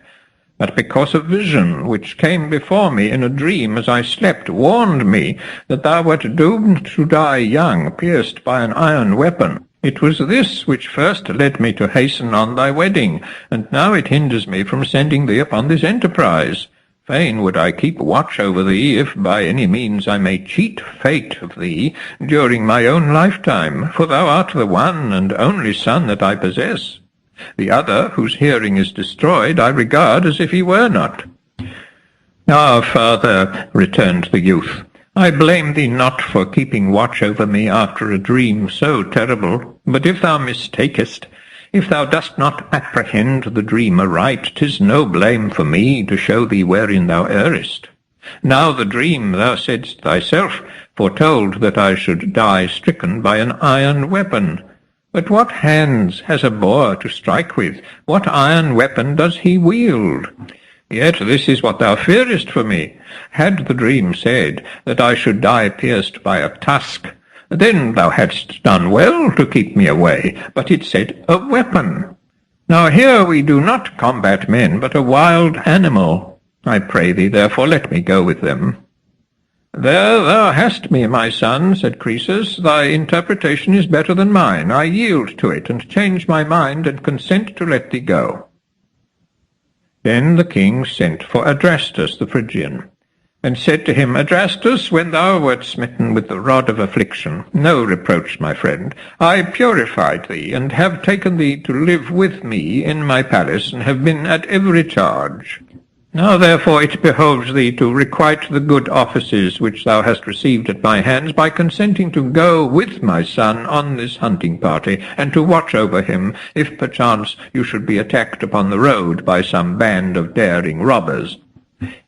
but because a vision which came before me in a dream as I slept warned me that thou wert doomed to die young, pierced by an iron weapon. It was this which first led me to hasten on thy wedding, and now it hinders me from sending thee upon this enterprise. Fain would I keep watch over thee, if by any means I may cheat fate of thee during my own lifetime, for thou art the one and only son that I possess. The other, whose hearing is destroyed, I regard as if he were not." "Ah, father," returned the youth, "I blame thee not for keeping watch over me after a dream so terrible. But if thou mistakest, if thou dost not apprehend the dream aright, 'tis no blame for me to show thee wherein thou errest. Now the dream, thou saidst thyself, foretold that I should die stricken by an iron weapon. But what hands has a boar to strike with? What iron weapon does he wield? Yet this is what thou fearest for me. Had the dream said that I should die pierced by a tusk, then thou hadst done well to keep me away, but it said a weapon. Now here we do not combat men, but a wild animal. I pray thee, therefore, let me go with them. There thou hast me, my son, said Croesus. Thy interpretation is better than mine. I yield to it, and change my mind, and consent to let thee go. Then the king sent for Adrastus the Phrygian, and said to him, Adrastus, when thou wert smitten with the rod of affliction, no reproach, my friend, I purified thee, and have taken thee to live with me in my palace, and have been at every charge. Now therefore it behoves thee to requite the good offices which thou hast received at my hands by consenting to go with my son on this hunting party, and to watch over him, if perchance you should be attacked upon the road by some band of daring robbers.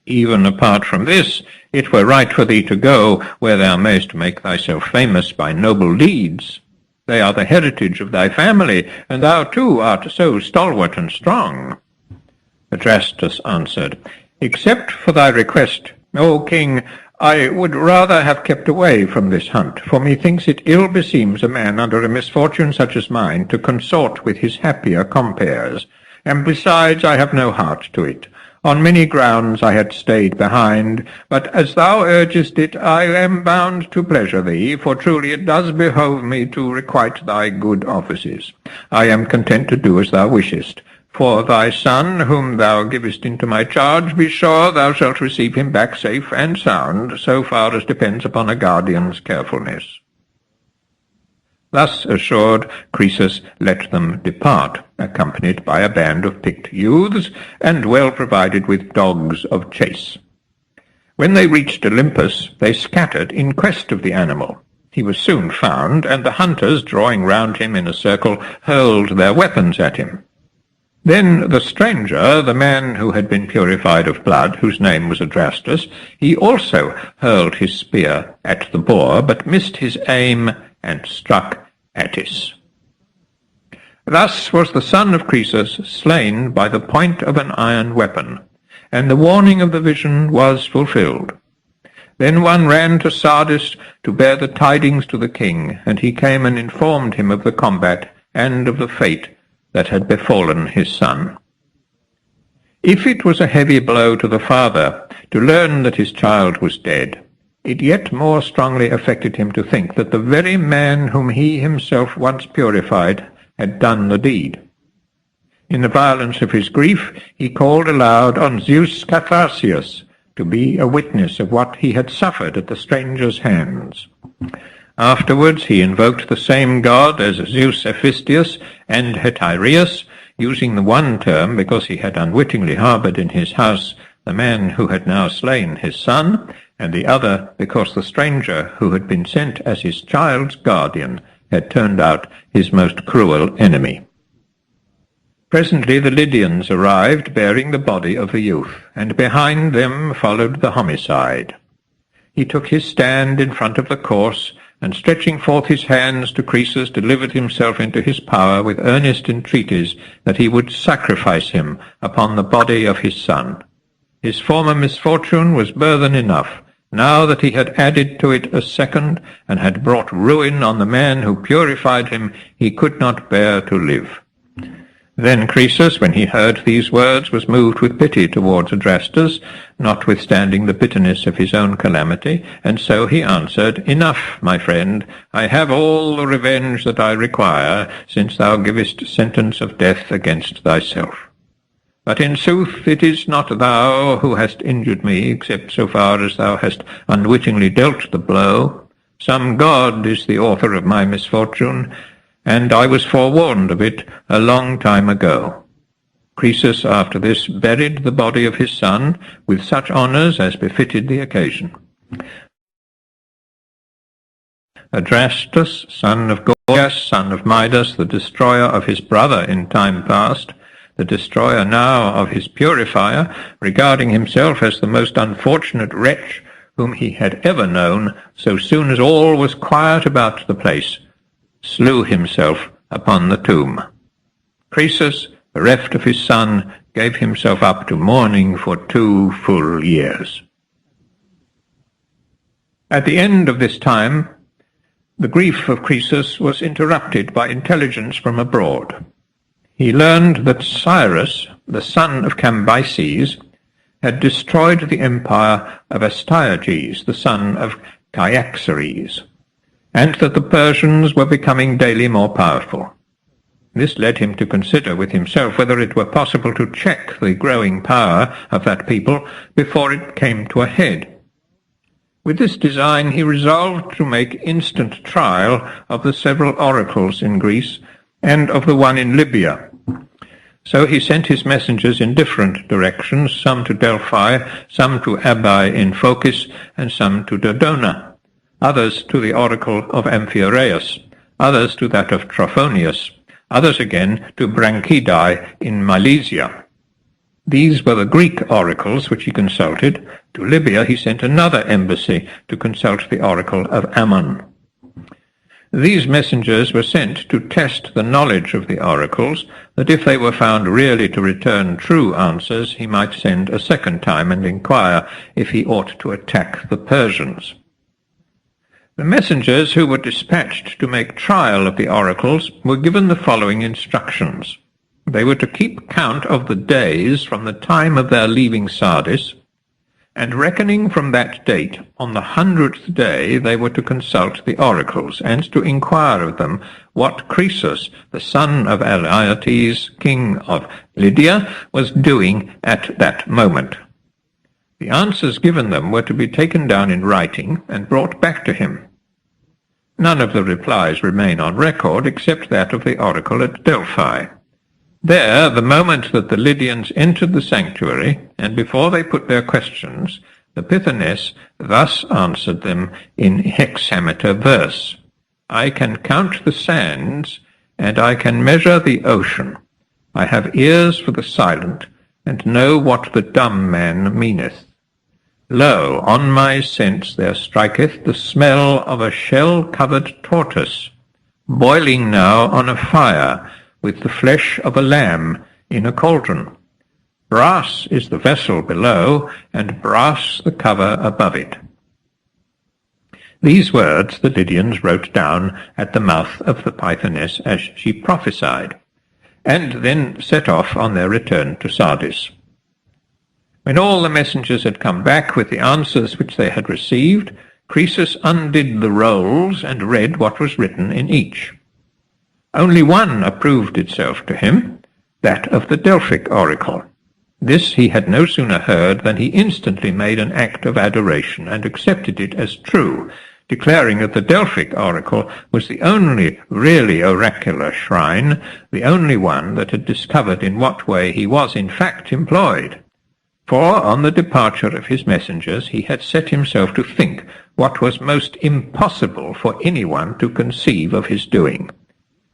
Even apart from this, it were right for thee to go where thou mayst make thyself famous by noble deeds. They are the heritage of thy family, and thou too art so stalwart and strong. Adrastus answered, Except for thy request, O king, I would rather have kept away from this hunt, for methinks it ill beseems a man under a misfortune such as mine to consort with his happier compeers, and besides I have no heart to it. On many grounds I had stayed behind, but as thou urgest it, I am bound to pleasure thee, for truly it does behove me to requite thy good offices. I am content to do as thou wishest. For thy son, whom thou givest into my charge, be sure thou shalt receive him back safe and sound, so far as depends upon a guardian's carefulness. Thus assured, Croesus let them depart, accompanied by a band of picked youths, and well provided with dogs of chase. When they reached Olympus, they scattered in quest of the animal. He was soon found, and the hunters, drawing round him in a circle, hurled their weapons at him. Then the stranger, the man who had been purified of blood, whose name was Adrastus, he also hurled his spear at the boar, but missed his aim and struck Attis. Thus was the son of Croesus slain by the point of an iron weapon, and the warning of the vision was fulfilled. Then one ran to Sardis to bear the tidings to the king, and he came and informed him of the combat and of the fate that had befallen his son. If it was a heavy blow to the father to learn that his child was dead, it yet more strongly affected him to think that the very man whom he himself once purified had done the deed. In the violence of his grief he called aloud on Zeus Catharsius to be a witness of what he had suffered at the stranger's hands. Afterwards he invoked the same god as Zeus Hephaestus and Hetaireus, using the one term because he had unwittingly harboured in his house the man who had now slain his son, and the other because the stranger who had been sent as his child's guardian had turned out his most cruel enemy. Presently the Lydians arrived, bearing the body of the youth, and behind them followed the homicide. He took his stand in front of the corse, and stretching forth his hands to Croesus, delivered himself into his power with earnest entreaties that he would sacrifice him upon the body of his son. His former misfortune was burthen enough, now that he had added to it a second, and had brought ruin on the man who purified him. He could not bear to live. Then Croesus, when he heard these words, was moved with pity towards Adrastus, notwithstanding the bitterness of his own calamity, and so he answered, Enough, my friend, I have all the revenge that I require, since thou givest sentence of death against thyself. But in sooth it is not thou who hast injured me, except so far as thou hast unwittingly dealt the blow. Some god is the author of my misfortune, and I was forewarned of it a long time ago. Croesus after this buried the body of his son with such honours as befitted the occasion. Adrastus, son of Gorgias, son of Midas, the destroyer of his brother in time past, the destroyer now of his purifier, regarding himself as the most unfortunate wretch whom he had ever known, so soon as all was quiet about the place, slew himself upon the tomb. Croesus, bereft of his son, gave himself up to mourning for 2 full years. At the end of this time, the grief of Croesus was interrupted by intelligence from abroad. He learned that Cyrus, the son of Cambyses, had destroyed the empire of Astyages, the son of Cyaxares, and that the Persians were becoming daily more powerful. This led him to consider with himself whether it were possible to check the growing power of that people before it came to a head. With this design he resolved to make instant trial of the several oracles in Greece and of the one in Libya. So he sent his messengers in different directions, some to Delphi, some to Abai in Phocis, and some to Dodona, others to the oracle of Amphiaraus, others to that of Trophonius, others again to Branchidae in Milesia. These were the Greek oracles which he consulted. To Libya he sent another embassy to consult the oracle of Ammon. These messengers were sent to test the knowledge of the oracles, that if they were found really to return true answers, he might send a second time and inquire if he ought to attack the Persians. The messengers who were dispatched to make trial of the oracles were given the following instructions. They were to keep count of the days from the time of their leaving Sardis, and reckoning from that date, on the 100th day they were to consult the oracles, and to inquire of them what Croesus, the son of Elaetes, king of Lydia, was doing at that moment. The answers given them were to be taken down in writing and brought back to him. None of the replies remain on record except that of the oracle at Delphi. There, the moment that the Lydians entered the sanctuary, and before they put their questions, the Pythoness thus answered them in hexameter verse. I can count the sands, and I can measure the ocean. I have ears for the silent, and know what the dumb man meaneth. Lo, on my sense there striketh the smell of a shell-covered tortoise, boiling now on a fire, with the flesh of a lamb in a cauldron. Brass is the vessel below, and brass the cover above it. These words the Lydians wrote down at the mouth of the Pythoness as she prophesied, and then set off on their return to Sardis. When all the messengers had come back with the answers which they had received, Croesus undid the rolls and read what was written in each. Only one approved itself to him, that of the Delphic oracle. This he had no sooner heard than he instantly made an act of adoration and accepted it as true, declaring that the Delphic oracle was the only really oracular shrine, the only one that had discovered in what way he was in fact employed. For on the departure of his messengers he had set himself to think what was most impossible for anyone to conceive of his doing.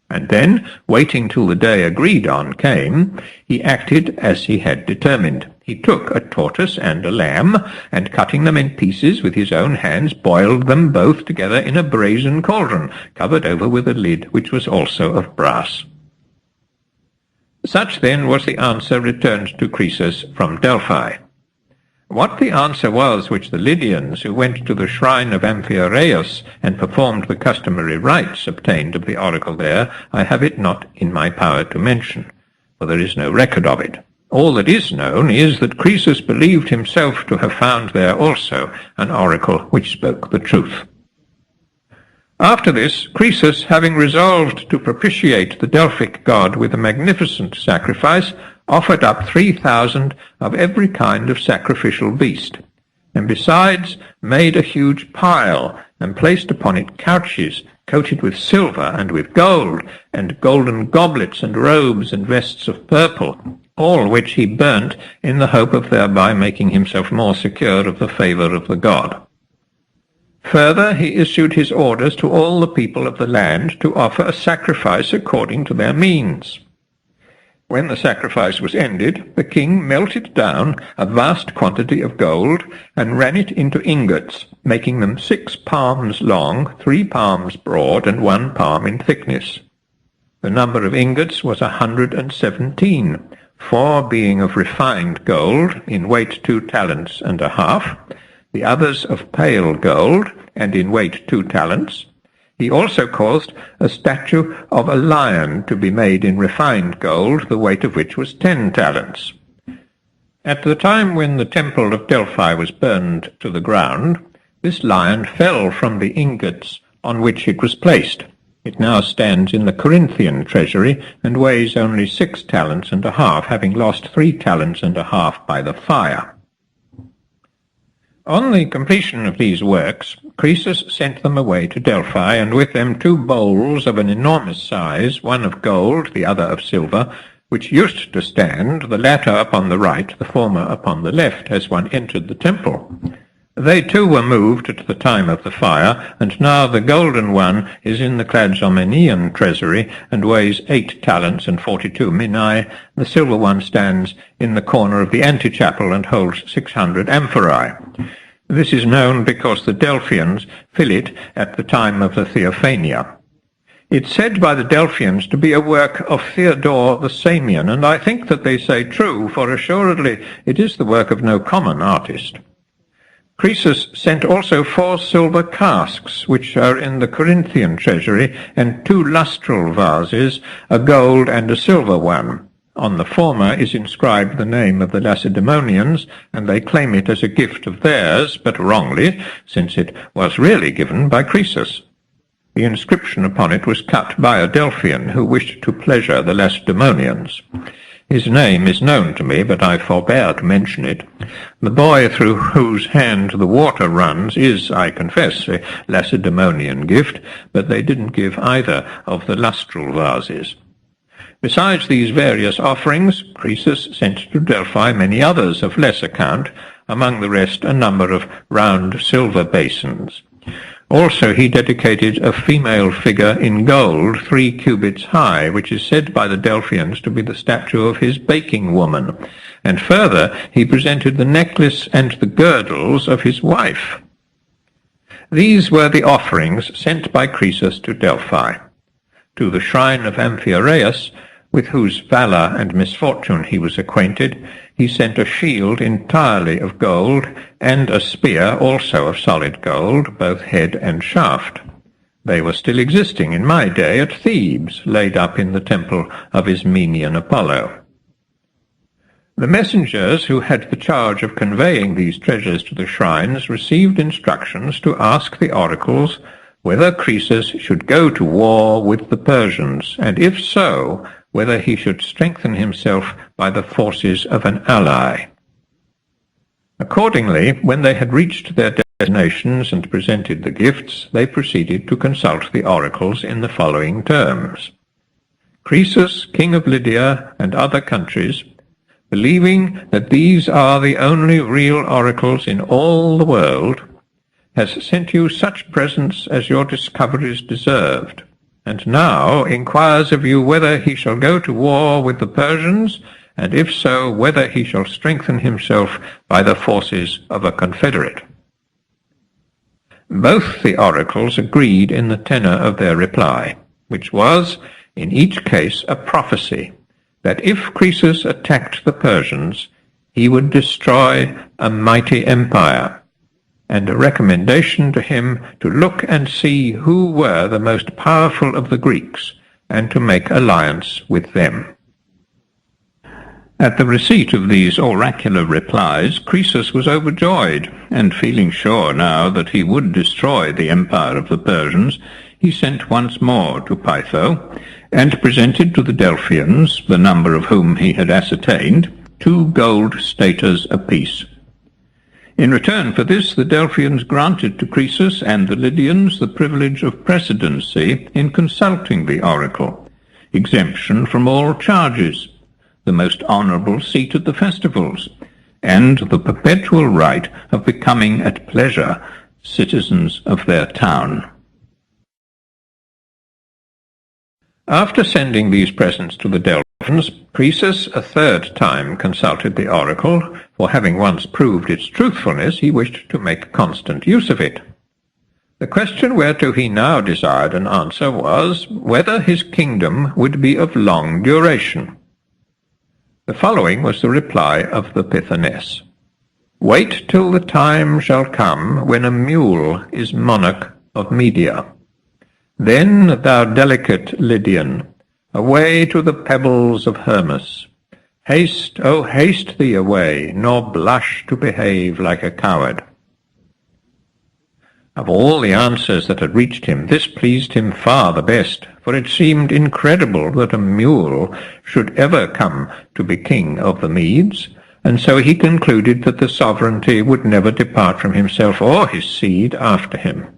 And then, waiting till the day agreed on came, he acted as he had determined. He took a tortoise and a lamb, and cutting them in pieces with his own hands, boiled them both together in a brazen cauldron, covered over with a lid which was also of brass. Such then was the answer returned to Croesus from Delphi. What the answer was which the Lydians, who went to the shrine of Amphiaraus and performed the customary rites, obtained of the oracle there, I have it not in my power to mention, for there is no record of it. All that is known is that Croesus believed himself to have found there also an oracle which spoke the truth. After this, Croesus, having resolved to propitiate the Delphic god with a magnificent sacrifice, offered up 3,000 of every kind of sacrificial beast, and besides made a huge pile, and placed upon it couches coated with silver and with gold, and golden goblets and robes and vests of purple, all which he burnt in the hope of thereby making himself more secure of the favour of the god. Further, he issued his orders to all the people of the land to offer a sacrifice according to their means. When the sacrifice was ended, the king melted down a vast quantity of gold and ran it into ingots, making them 6 palms long, 3 palms broad, and 1 palm in thickness. The number of ingots was 117, 4 being of refined gold, in weight 2 talents and a half, the others of pale gold, and in weight 2 talents. He also caused a statue of a lion to be made in refined gold, the weight of which was 10 talents. At the time when the temple of Delphi was burned to the ground, this lion fell from the ingots on which it was placed. It now stands in the Corinthian treasury and weighs only 6 talents and a half, having lost 3 talents and a half by the fire. On the completion of these works, Croesus sent them away to Delphi, and with them 2 bowls of an enormous size, one of gold, the other of silver, which used to stand, the latter upon the right, the former upon the left, as one entered the temple. They too were moved at the time of the fire, and now the golden one is in the Cladsomenian treasury, and weighs 8 talents and 42 minae. The silver one stands in the corner of the antechapel, and holds 600 amphorae. This is known because the Delphians fill it at the time of the Theophania. It's said by the Delphians to be a work of Theodore the Samian, and I think that they say true, for assuredly it is the work of no common artist. Croesus sent also 4 silver casks, which are in the Corinthian treasury, and 2 lustral vases, a gold and a silver one. On the former is inscribed the name of the Lacedaemonians, and they claim it as a gift of theirs, but wrongly, since it was really given by Croesus. The inscription upon it was cut by a Delphian who wished to pleasure the Lacedaemonians. His name is known to me, but I forbear to mention it. The boy through whose hand the water runs is, I confess, a Lacedaemonian gift, but they didn't give either of the lustral vases. Besides these various offerings, Croesus sent to Delphi many others of less account, among the rest a number of round silver basins. Also he dedicated a female figure in gold 3 cubits high, which is said by the Delphians to be the statue of his baking woman, and further he presented the necklace and the girdles of his wife. These were the offerings sent by Croesus to Delphi. To the shrine of Amphiaraus, with whose valour and misfortune he was acquainted, he sent a shield entirely of gold, and a spear also of solid gold, both head and shaft. They were still existing in my day at Thebes, laid up in the temple of Ismenian Apollo. The messengers who had the charge of conveying these treasures to the shrines received instructions to ask the oracles whether Croesus should go to war with the Persians, and if so, whether he should strengthen himself by the forces of an ally. Accordingly, when they had reached their destinations and presented the gifts, they proceeded to consult the oracles in the following terms. Croesus, king of Lydia and other countries, believing that these are the only real oracles in all the world, has sent you such presents as your discoveries deserved, and now inquires of you whether he shall go to war with the Persians, and if so, whether he shall strengthen himself by the forces of a confederate. Both the oracles agreed in the tenor of their reply, which was, in each case, a prophecy, that if Croesus attacked the Persians, he would destroy a mighty empire, and a recommendation to him to look and see who were the most powerful of the Greeks, and to make alliance with them. At the receipt of these oracular replies, Croesus was overjoyed, and feeling sure now that he would destroy the empire of the Persians, he sent once more to Pytho, and presented to the Delphians, the number of whom he had ascertained, 2 gold staters apiece. In return for this, the Delphians granted to Croesus and the Lydians the privilege of precedency in consulting the oracle, exemption from all charges, the most honourable seat at the festivals, and the perpetual right of becoming at pleasure citizens of their town. After sending these presents to the Delphians, Croesus a third time consulted the oracle, for having once proved its truthfulness, he wished to make constant use of it. The question whereto he now desired an answer was, whether his kingdom would be of long duration. The following was the reply of the Pythoness. Wait till the time shall come when a mule is monarch of Media. Then, thou delicate Lydian, away to the pebbles of Hermus. Haste, oh haste thee away, nor blush to behave like a coward. Of all the answers that had reached him, this pleased him far the best, for it seemed incredible that a mule should ever come to be king of the Medes, and so he concluded that the sovereignty would never depart from himself or his seed after him.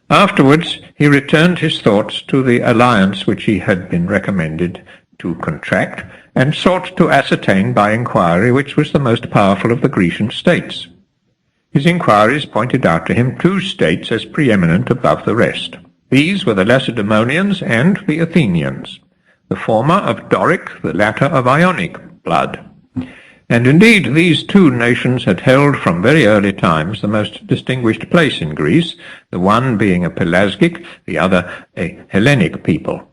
Afterwards he returned his thoughts to the alliance which he had been recommended to contract, and sought to ascertain by inquiry which was the most powerful of the Grecian states. His inquiries pointed out to him two states as preeminent above the rest. These were the Lacedaemonians and the Athenians, the former of Doric, the latter of Ionic blood. And indeed these two nations had held from very early times the most distinguished place in Greece, the one being a Pelasgic, the other a Hellenic people,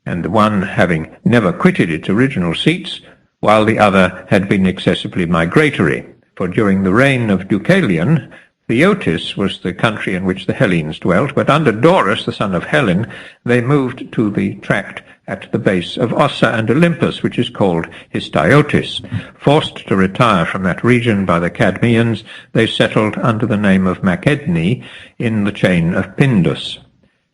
and the one having never quitted its original seats, while the other had been excessively migratory. For during the reign of Deucalion, Theotis was the country in which the Hellenes dwelt, but under Dorus, the son of Helen, they moved to the tract at the base of Ossa and Olympus, which is called Histiotis. Forced to retire from that region by the Cadmeans, they settled under the name of Macedni in the chain of Pindus.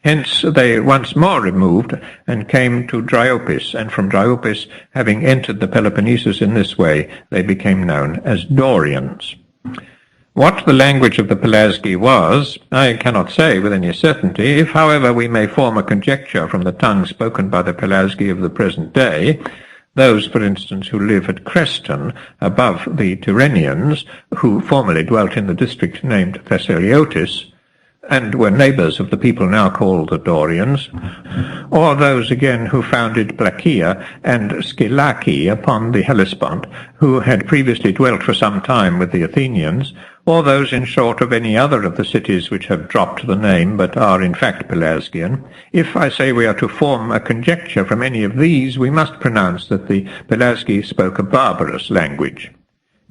Hence they once more removed and came to Dryopis, and from Dryopis, having entered the Peloponnesus in this way, they became known as Dorians. What the language of the Pelasgi was, I cannot say with any certainty. If, however, we may form a conjecture from the tongue spoken by the Pelasgi of the present day, those, for instance, who live at Creston, above the Tyrrhenians, who formerly dwelt in the district named Thessaliotis, and were neighbours of the people now called the Dorians, or those again who founded Plachaea and Scylaci upon the Hellespont, who had previously dwelt for some time with the Athenians, or those, in short, of any other of the cities which have dropped the name but are in fact Pelasgian. If I say we are to form a conjecture from any of these, we must pronounce that the Pelasgi spoke a barbarous language.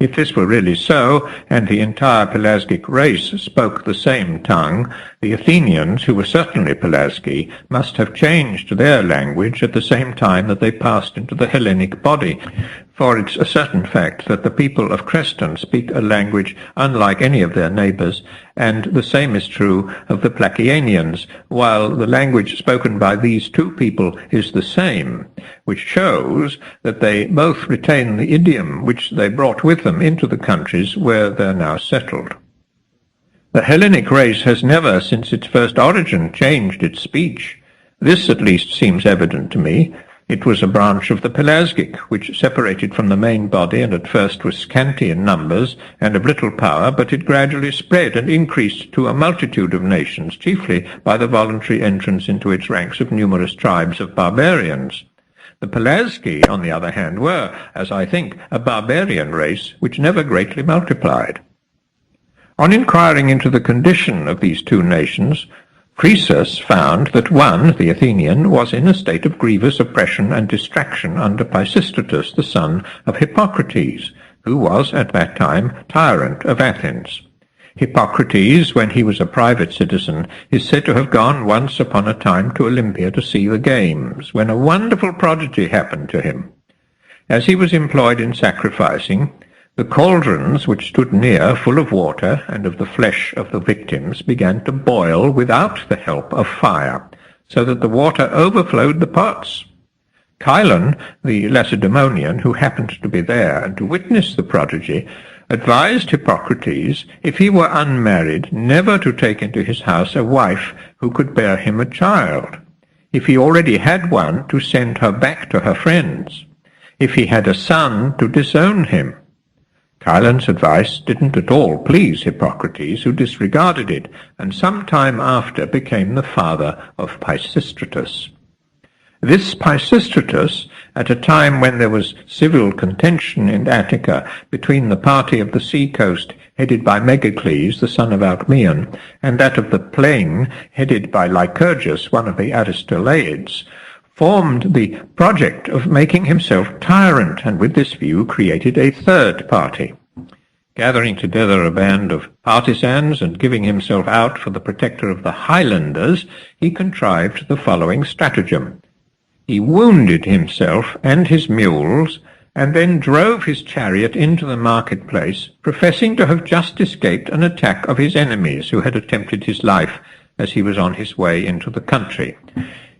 If this were really so, and the entire Pelasgic race spoke the same tongue, the Athenians, who were certainly Pelasgi, must have changed their language at the same time that they passed into the Hellenic body. For it's a certain fact that the people of Creston speak a language unlike any of their neighbours, and the same is true of the Plachaeanians, while the language spoken by these two people is the same, which shows that they both retain the idiom which they brought with them into the countries where they're now settled. The Hellenic race has never, since its first origin, changed its speech. This at least seems evident to me. It was a branch of the Pelasgic, which separated from the main body and at first was scanty in numbers and of little power, but it gradually spread and increased to a multitude of nations, chiefly by the voluntary entrance into its ranks of numerous tribes of barbarians. The Pelasgi, on the other hand, were, as I think, a barbarian race which never greatly multiplied. On inquiring into the condition of these two nations, Croesus found that one, the Athenian, was in a state of grievous oppression and distraction under Pisistratus, the son of Hippocrates, who was at that time tyrant of Athens. Hippocrates, when he was a private citizen, is said to have gone once upon a time to Olympia to see the games, when a wonderful prodigy happened to him. As he was employed in sacrificing, the cauldrons which stood near, full of water and of the flesh of the victims, began to boil without the help of fire, so that the water overflowed the pots. Chilon, the Lacedaemonian, who happened to be there and to witness the prodigy, advised Hippocrates, if he were unmarried, never to take into his house a wife who could bear him a child. If he already had one, to send her back to her friends. If he had a son, to disown him. Chilon's advice didn't at all please Hippocrates, who disregarded it, and some time after became the father of Pisistratus. This Pisistratus, at a time when there was civil contention in Attica between the party of the sea-coast headed by Megacles, the son of and that of the plain headed by Lycurgus, one of the Aristoleids, formed the project of making himself tyrant, and with this view created a third party. Gathering together a band of partisans and giving himself out for the protector of the Highlanders, he contrived the following stratagem. He wounded himself and his mules, and then drove his chariot into the marketplace, professing to have just escaped an attack of his enemies who had attempted his life as he was on his way into the country.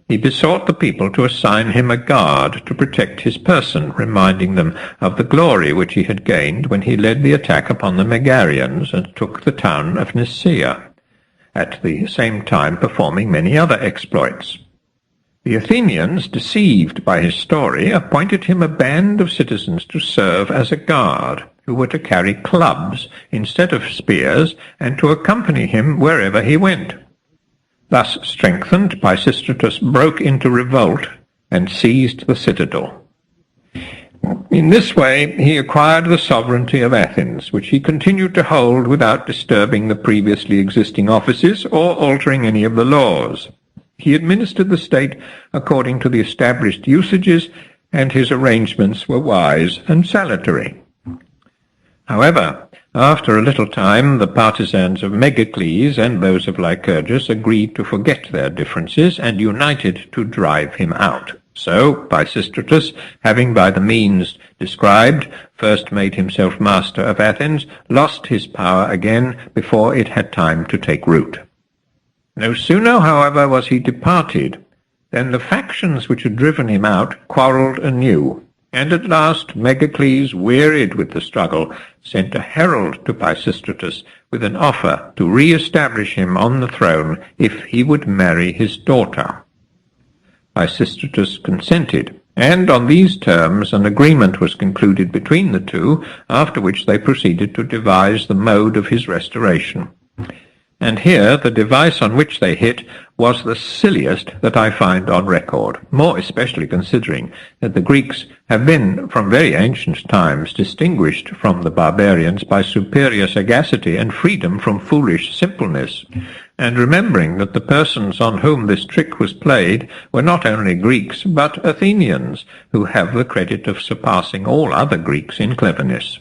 He besought the people to assign him a guard to protect his person, reminding them of the glory which he had gained when he led the attack upon the Megarians and took the town of Nicaea, at the same time performing many other exploits. The Athenians, deceived by his story, appointed him a band of citizens to serve as a guard, who were to carry clubs instead of spears, and to accompany him wherever he went. Thus strengthened, Pisistratus broke into revolt and seized the citadel. In this way he acquired the sovereignty of Athens, which he continued to hold without disturbing the previously existing offices or altering any of the laws. He administered the state according to the established usages, and his arrangements were wise and salutary. However, after a little time, the partisans of Megacles and those of Lycurgus agreed to forget their differences and united to drive him out. So Pisistratus, having by the means described first made himself master of Athens, lost his power again before it had time to take root. No sooner, however, was he departed than the factions which had driven him out quarrelled anew, and at last Megacles, wearied with the struggle, sent a herald to Pisistratus with an offer to re-establish him on the throne if he would marry his daughter. Pisistratus consented, and on these terms an agreement was concluded between the two, after which they proceeded to devise the mode of his restoration. And here the device on which they hit was the silliest that I find on record, more especially considering that the Greeks have been from very ancient times distinguished from the barbarians by superior sagacity and freedom from foolish simpleness, and remembering that the persons on whom this trick was played were not only Greeks but Athenians, who have the credit of surpassing all other Greeks in cleverness.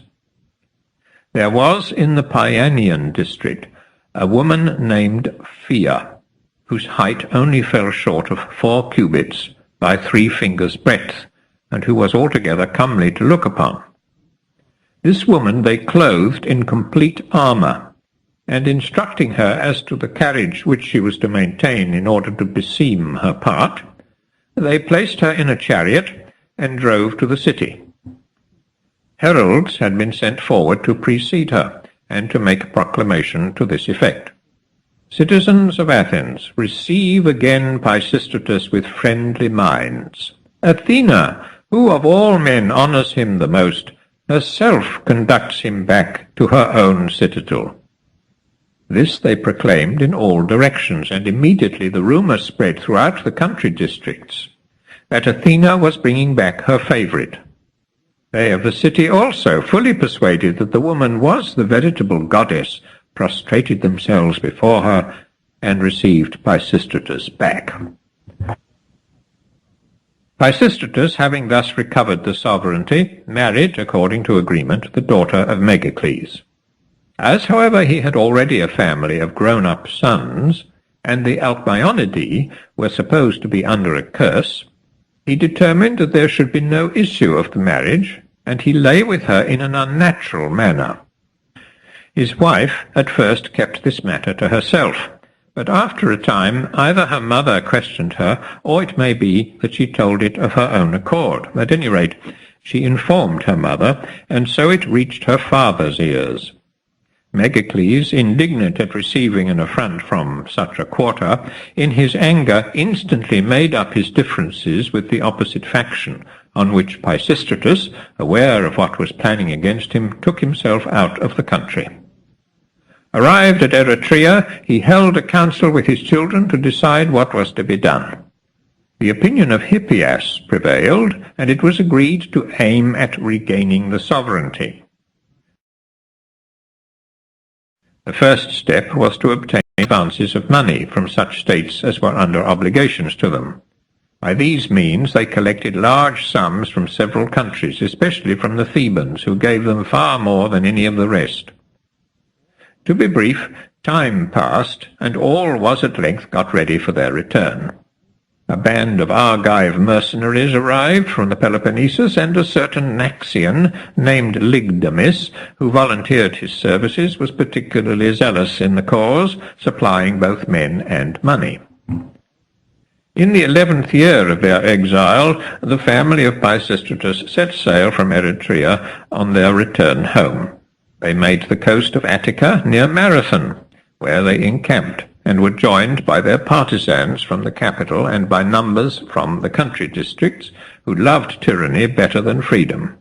There was in the Paeanian district a woman named Phia, whose height only fell short of 4 cubits by 3 fingers' breadth, and who was altogether comely to look upon. This woman they clothed in complete armour, and instructing her as to the carriage which she was to maintain in order to beseem her part, they placed her in a chariot and drove to the city. Heralds had been sent forward to precede her, and to make a proclamation to this effect. Citizens of Athens, receive again Pisistratus with friendly minds. Athena, who of all men honours him the most, herself conducts him back to her own citadel. This they proclaimed in all directions, and immediately the rumour spread throughout the country districts that Athena was bringing back her favourite. They of the city also, fully persuaded that the woman was the veritable goddess, prostrated themselves before her and received Pisistratus back. Pisistratus, having thus recovered the sovereignty, married, according to agreement, the daughter of Megacles. As, however, he had already a family of grown-up sons, and the Alcmaeonidae were supposed to be under a curse, he determined that there should be no issue of the marriage, and he lay with her in an unnatural manner. His wife at first kept this matter to herself, but after a time either her mother questioned her, or it may be that she told it of her own accord. At any rate, she informed her mother, and so it reached her father's ears. Megacles, indignant at receiving an affront from such a quarter, in his anger instantly made up his differences with the opposite faction, on which Pisistratus, aware of what was planning against him, took himself out of the country. Arrived at Eretria, he held a council with his children to decide what was to be done. The opinion of Hippias prevailed, and it was agreed to aim at regaining the sovereignty. The first step was to obtain advances of money from such states as were under obligations to them. By these means they collected large sums from several countries, especially from the Thebans, who gave them far more than any of the rest. To be brief, time passed, and all was at length got ready for their return. A band of Argive mercenaries arrived from the Peloponnesus, and a certain Naxian named Lygdamis, who volunteered his services, was particularly zealous in the cause, supplying both men and money. In the 11th year of their exile, the family of Pisistratus set sail from Eretria on their return home. They made the coast of Attica near Marathon, where they encamped, and were joined by their partisans from the capital and by numbers from the country districts, who loved tyranny better than freedom.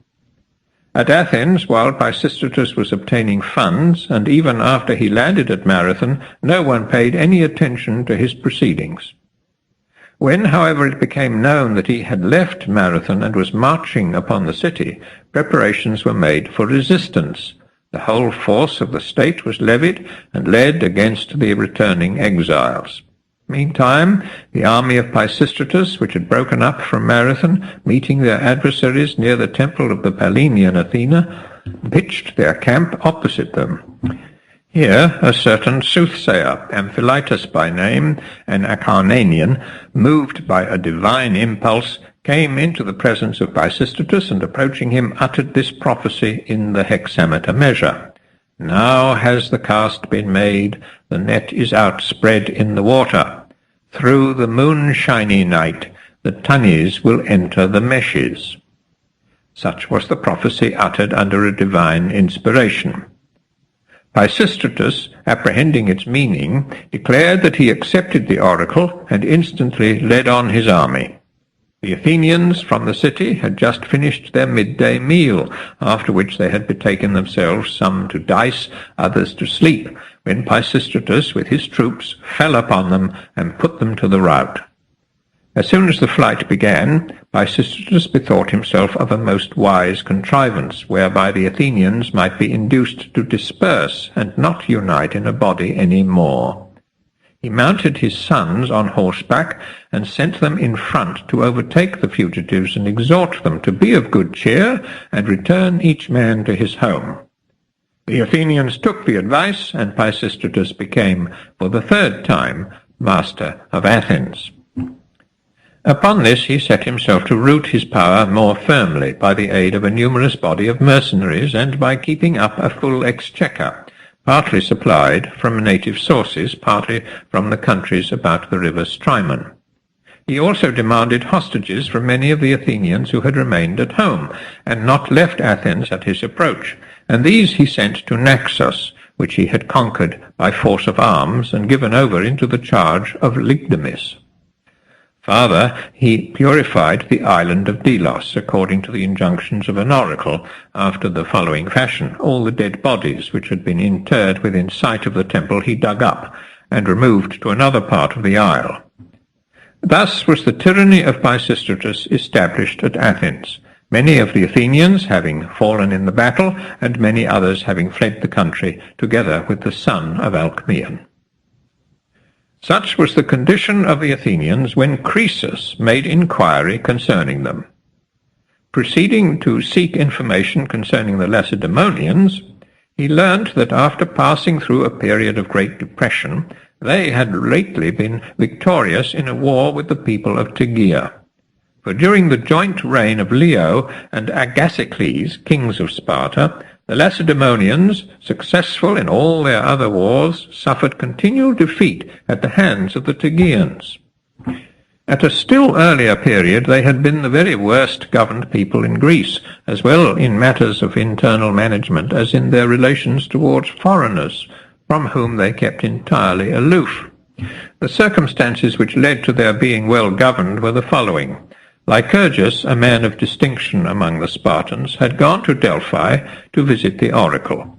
At Athens, while Pisistratus was obtaining funds, and even after he landed at Marathon, no one paid any attention to his proceedings. When, however, it became known that he had left Marathon and was marching upon the city, preparations were made for resistance. The whole force of the state was levied and led against the returning exiles. Meantime, the army of Pisistratus, which had broken up from Marathon, meeting their adversaries near the temple of the Pallenian Athena, pitched their camp opposite them. Here a certain soothsayer, Amphilytus by name, an Acarnanian, moved by a divine impulse, came into the presence of Pisistratus, and approaching him uttered this prophecy in the hexameter measure. Now has the cast been made, the net is outspread in the water. Through the moonshiny night the tunnies will enter the meshes. Such was the prophecy uttered under a divine inspiration. Pisistratus, apprehending its meaning, declared that he accepted the oracle, and instantly led on his army. The Athenians from the city had just finished their midday meal, after which they had betaken themselves, some to dice, others to sleep, when Pisistratus with his troops fell upon them and put them to the rout. As soon as the flight began, Pisistratus bethought himself of a most wise contrivance, whereby the Athenians might be induced to disperse and not unite in a body any more. He mounted his sons on horseback, and sent them in front to overtake the fugitives and exhort them to be of good cheer, and return each man to his home. The Athenians took the advice, and Pisistratus became, for the third time, master of Athens. Upon this he set himself to root his power more firmly by the aid of a numerous body of mercenaries, and by keeping up a full exchequer, partly supplied from native sources, partly from the countries about the river Strymon. He also demanded hostages from many of the Athenians who had remained at home, and not left Athens at his approach, and these he sent to Naxos, which he had conquered by force of arms, and given over into the charge of Lygdamis. Farther, he purified the island of Delos, according to the injunctions of an oracle, after the following fashion. All the dead bodies which had been interred within sight of the temple he dug up, and removed to another part of the isle. Thus was the tyranny of Pisistratus established at Athens, many of the Athenians having fallen in the battle, and many others having fled the country, together with the son of Alcmaeon. Such was the condition of the Athenians when Croesus made inquiry concerning them. Proceeding to seek information concerning the Lacedaemonians, he learnt that after passing through a period of great depression, they had lately been victorious in a war with the people of Tegea. For during the joint reign of Leo and Agasicles, kings of Sparta, the Lacedaemonians, successful in all their other wars, suffered continual defeat at the hands of the Tegeans. At a still earlier period they had been the very worst governed people in Greece, as well in matters of internal management as in their relations towards foreigners, from whom they kept entirely aloof. The circumstances which led to their being well governed were the following. Lycurgus, a man of distinction among the Spartans, had gone to Delphi to visit the oracle.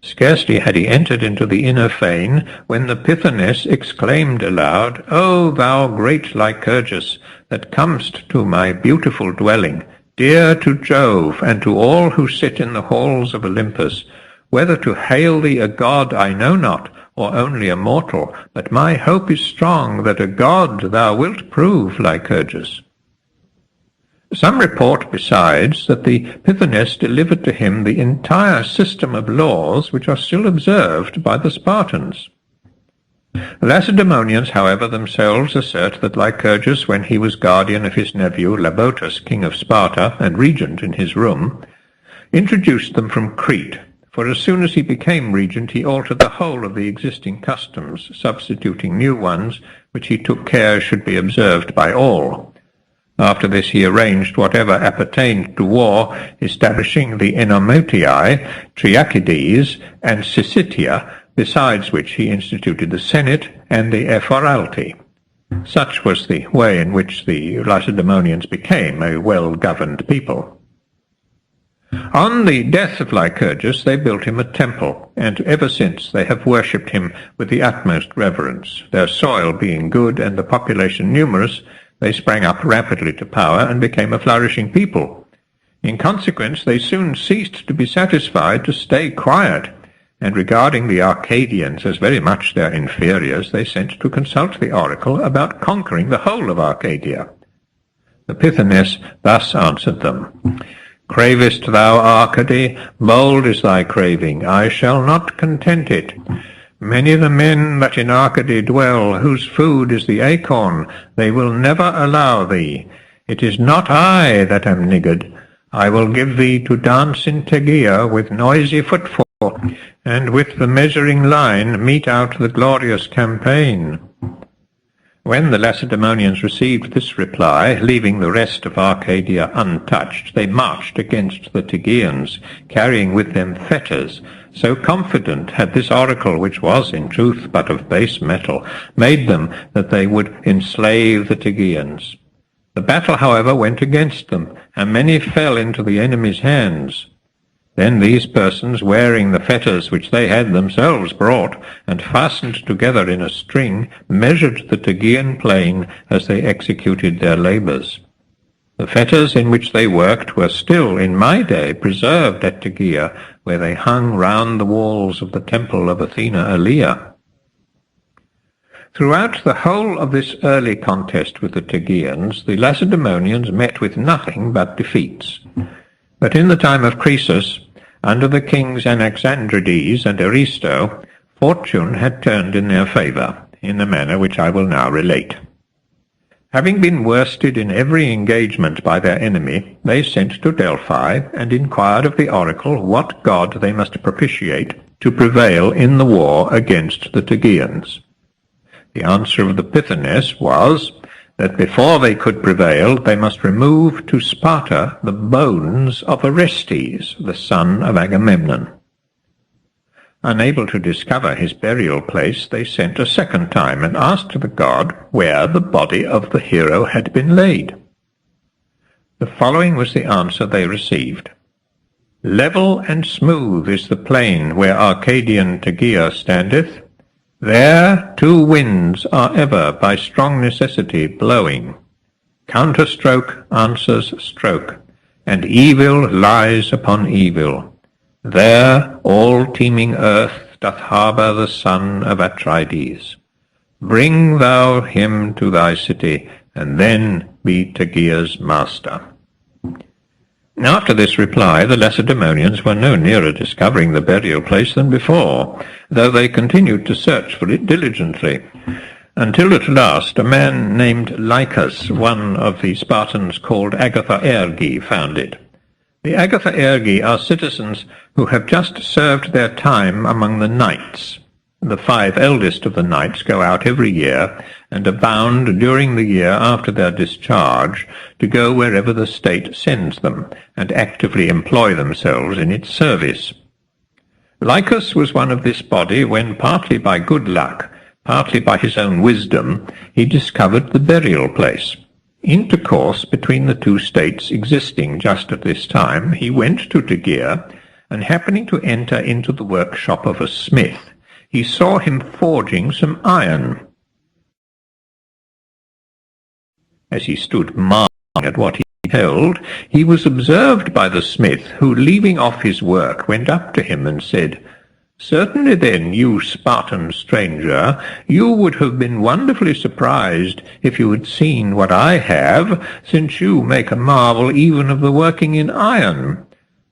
Scarcely had he entered into the inner fane, when the Pythoness exclaimed aloud, "O thou great Lycurgus, that comest to my beautiful dwelling, dear to Jove and to all who sit in the halls of Olympus, whether to hail thee a god I know not, or only a mortal, but my hope is strong that a god thou wilt prove, Lycurgus. Some report besides that the Pythoness delivered to him the entire system of laws which are still observed by the Spartans. The Lacedaemonians, however, themselves assert that Lycurgus, when he was guardian of his nephew Labotus, king of Sparta, and regent in his room, introduced them from Crete, for as soon as he became regent he altered the whole of the existing customs, substituting new ones which he took care should be observed by all. After this he arranged whatever appertained to war, establishing the Enomotiae, Triacides, and Syssitia, besides which he instituted the Senate and the Ephoralti. Such was the way in which the Lacedaemonians became a well-governed people. On the death of Lycurgus they built him a temple, and ever since they have worshipped him with the utmost reverence. Their soil being good and the population numerous, they sprang up rapidly to power and became a flourishing people. In consequence they soon ceased to be satisfied to stay quiet, and regarding the Arcadians as very much their inferiors, they sent to consult the oracle about conquering the whole of Arcadia. The Pythoness thus answered them, Cravest thou Arcady? Bold is thy craving. I shall not content it. Many the men that in Arcady dwell, whose food is the acorn, they will never allow thee. It is not I that am niggard. I will give thee to dance in Tegea with noisy footfall, and with the measuring line mete out the glorious campaign. When the Lacedaemonians received this reply, leaving the rest of Arcadia untouched, they marched against the Tegeans, carrying with them fetters. So confident had this oracle, which was in truth but of base metal, made them that they would enslave the Tegeans. The battle, however, went against them, and many fell into the enemy's hands. Then these persons, wearing the fetters which they had themselves brought, and fastened together in a string, measured the Tegean plain as they executed their labours. The fetters in which they worked were still, in my day, preserved at Tegea, where they hung round the walls of the temple of Athena Alea. Throughout the whole of this early contest with the Tegeans, the Lacedaemonians met with nothing but defeats. But in the time of Croesus, under the kings Anaxandrides and Aristo, fortune had turned in their favour, in the manner which I will now relate. Having been worsted in every engagement by their enemy, they sent to Delphi and inquired of the oracle what god they must propitiate to prevail in the war against the Tegeans. The answer of the Pythoness was that before they could prevail, they must remove to Sparta the bones of Orestes, the son of Agamemnon. Unable to discover his burial place, they sent a second time and asked the god where the body of the hero had been laid. The following was the answer they received. Level and smooth is the plain where Arcadian Tegea standeth. There 2 winds are ever by strong necessity blowing. Counterstroke answers stroke, and evil lies upon evil. There all teeming earth doth harbour the son of Atrides. Bring thou him to thy city, and then be Tegea's master. After this reply, the Lacedaemonians were no nearer discovering the burial place than before, though they continued to search for it diligently, until at last a man named Lycus, one of the Spartans called Agathaergi, found it. The Agathaergi are citizens who have just served their time among the knights. The 5 eldest of the knights go out every year, and are bound during the year after their discharge to go wherever the state sends them, and actively employ themselves in its service. Lycus was one of this body when, partly by good luck, partly by his own wisdom, he discovered the burial place. Intercourse between the 2 states existing just at this time, he went to Tegea, and happening to enter into the workshop of a smith, he saw him forging some iron. As he stood marveling at what he beheld, he was observed by the smith, who, leaving off his work, went up to him and said, Certainly then, you Spartan stranger, you would have been wonderfully surprised if you had seen what I have, since you make a marvel even of the working in iron.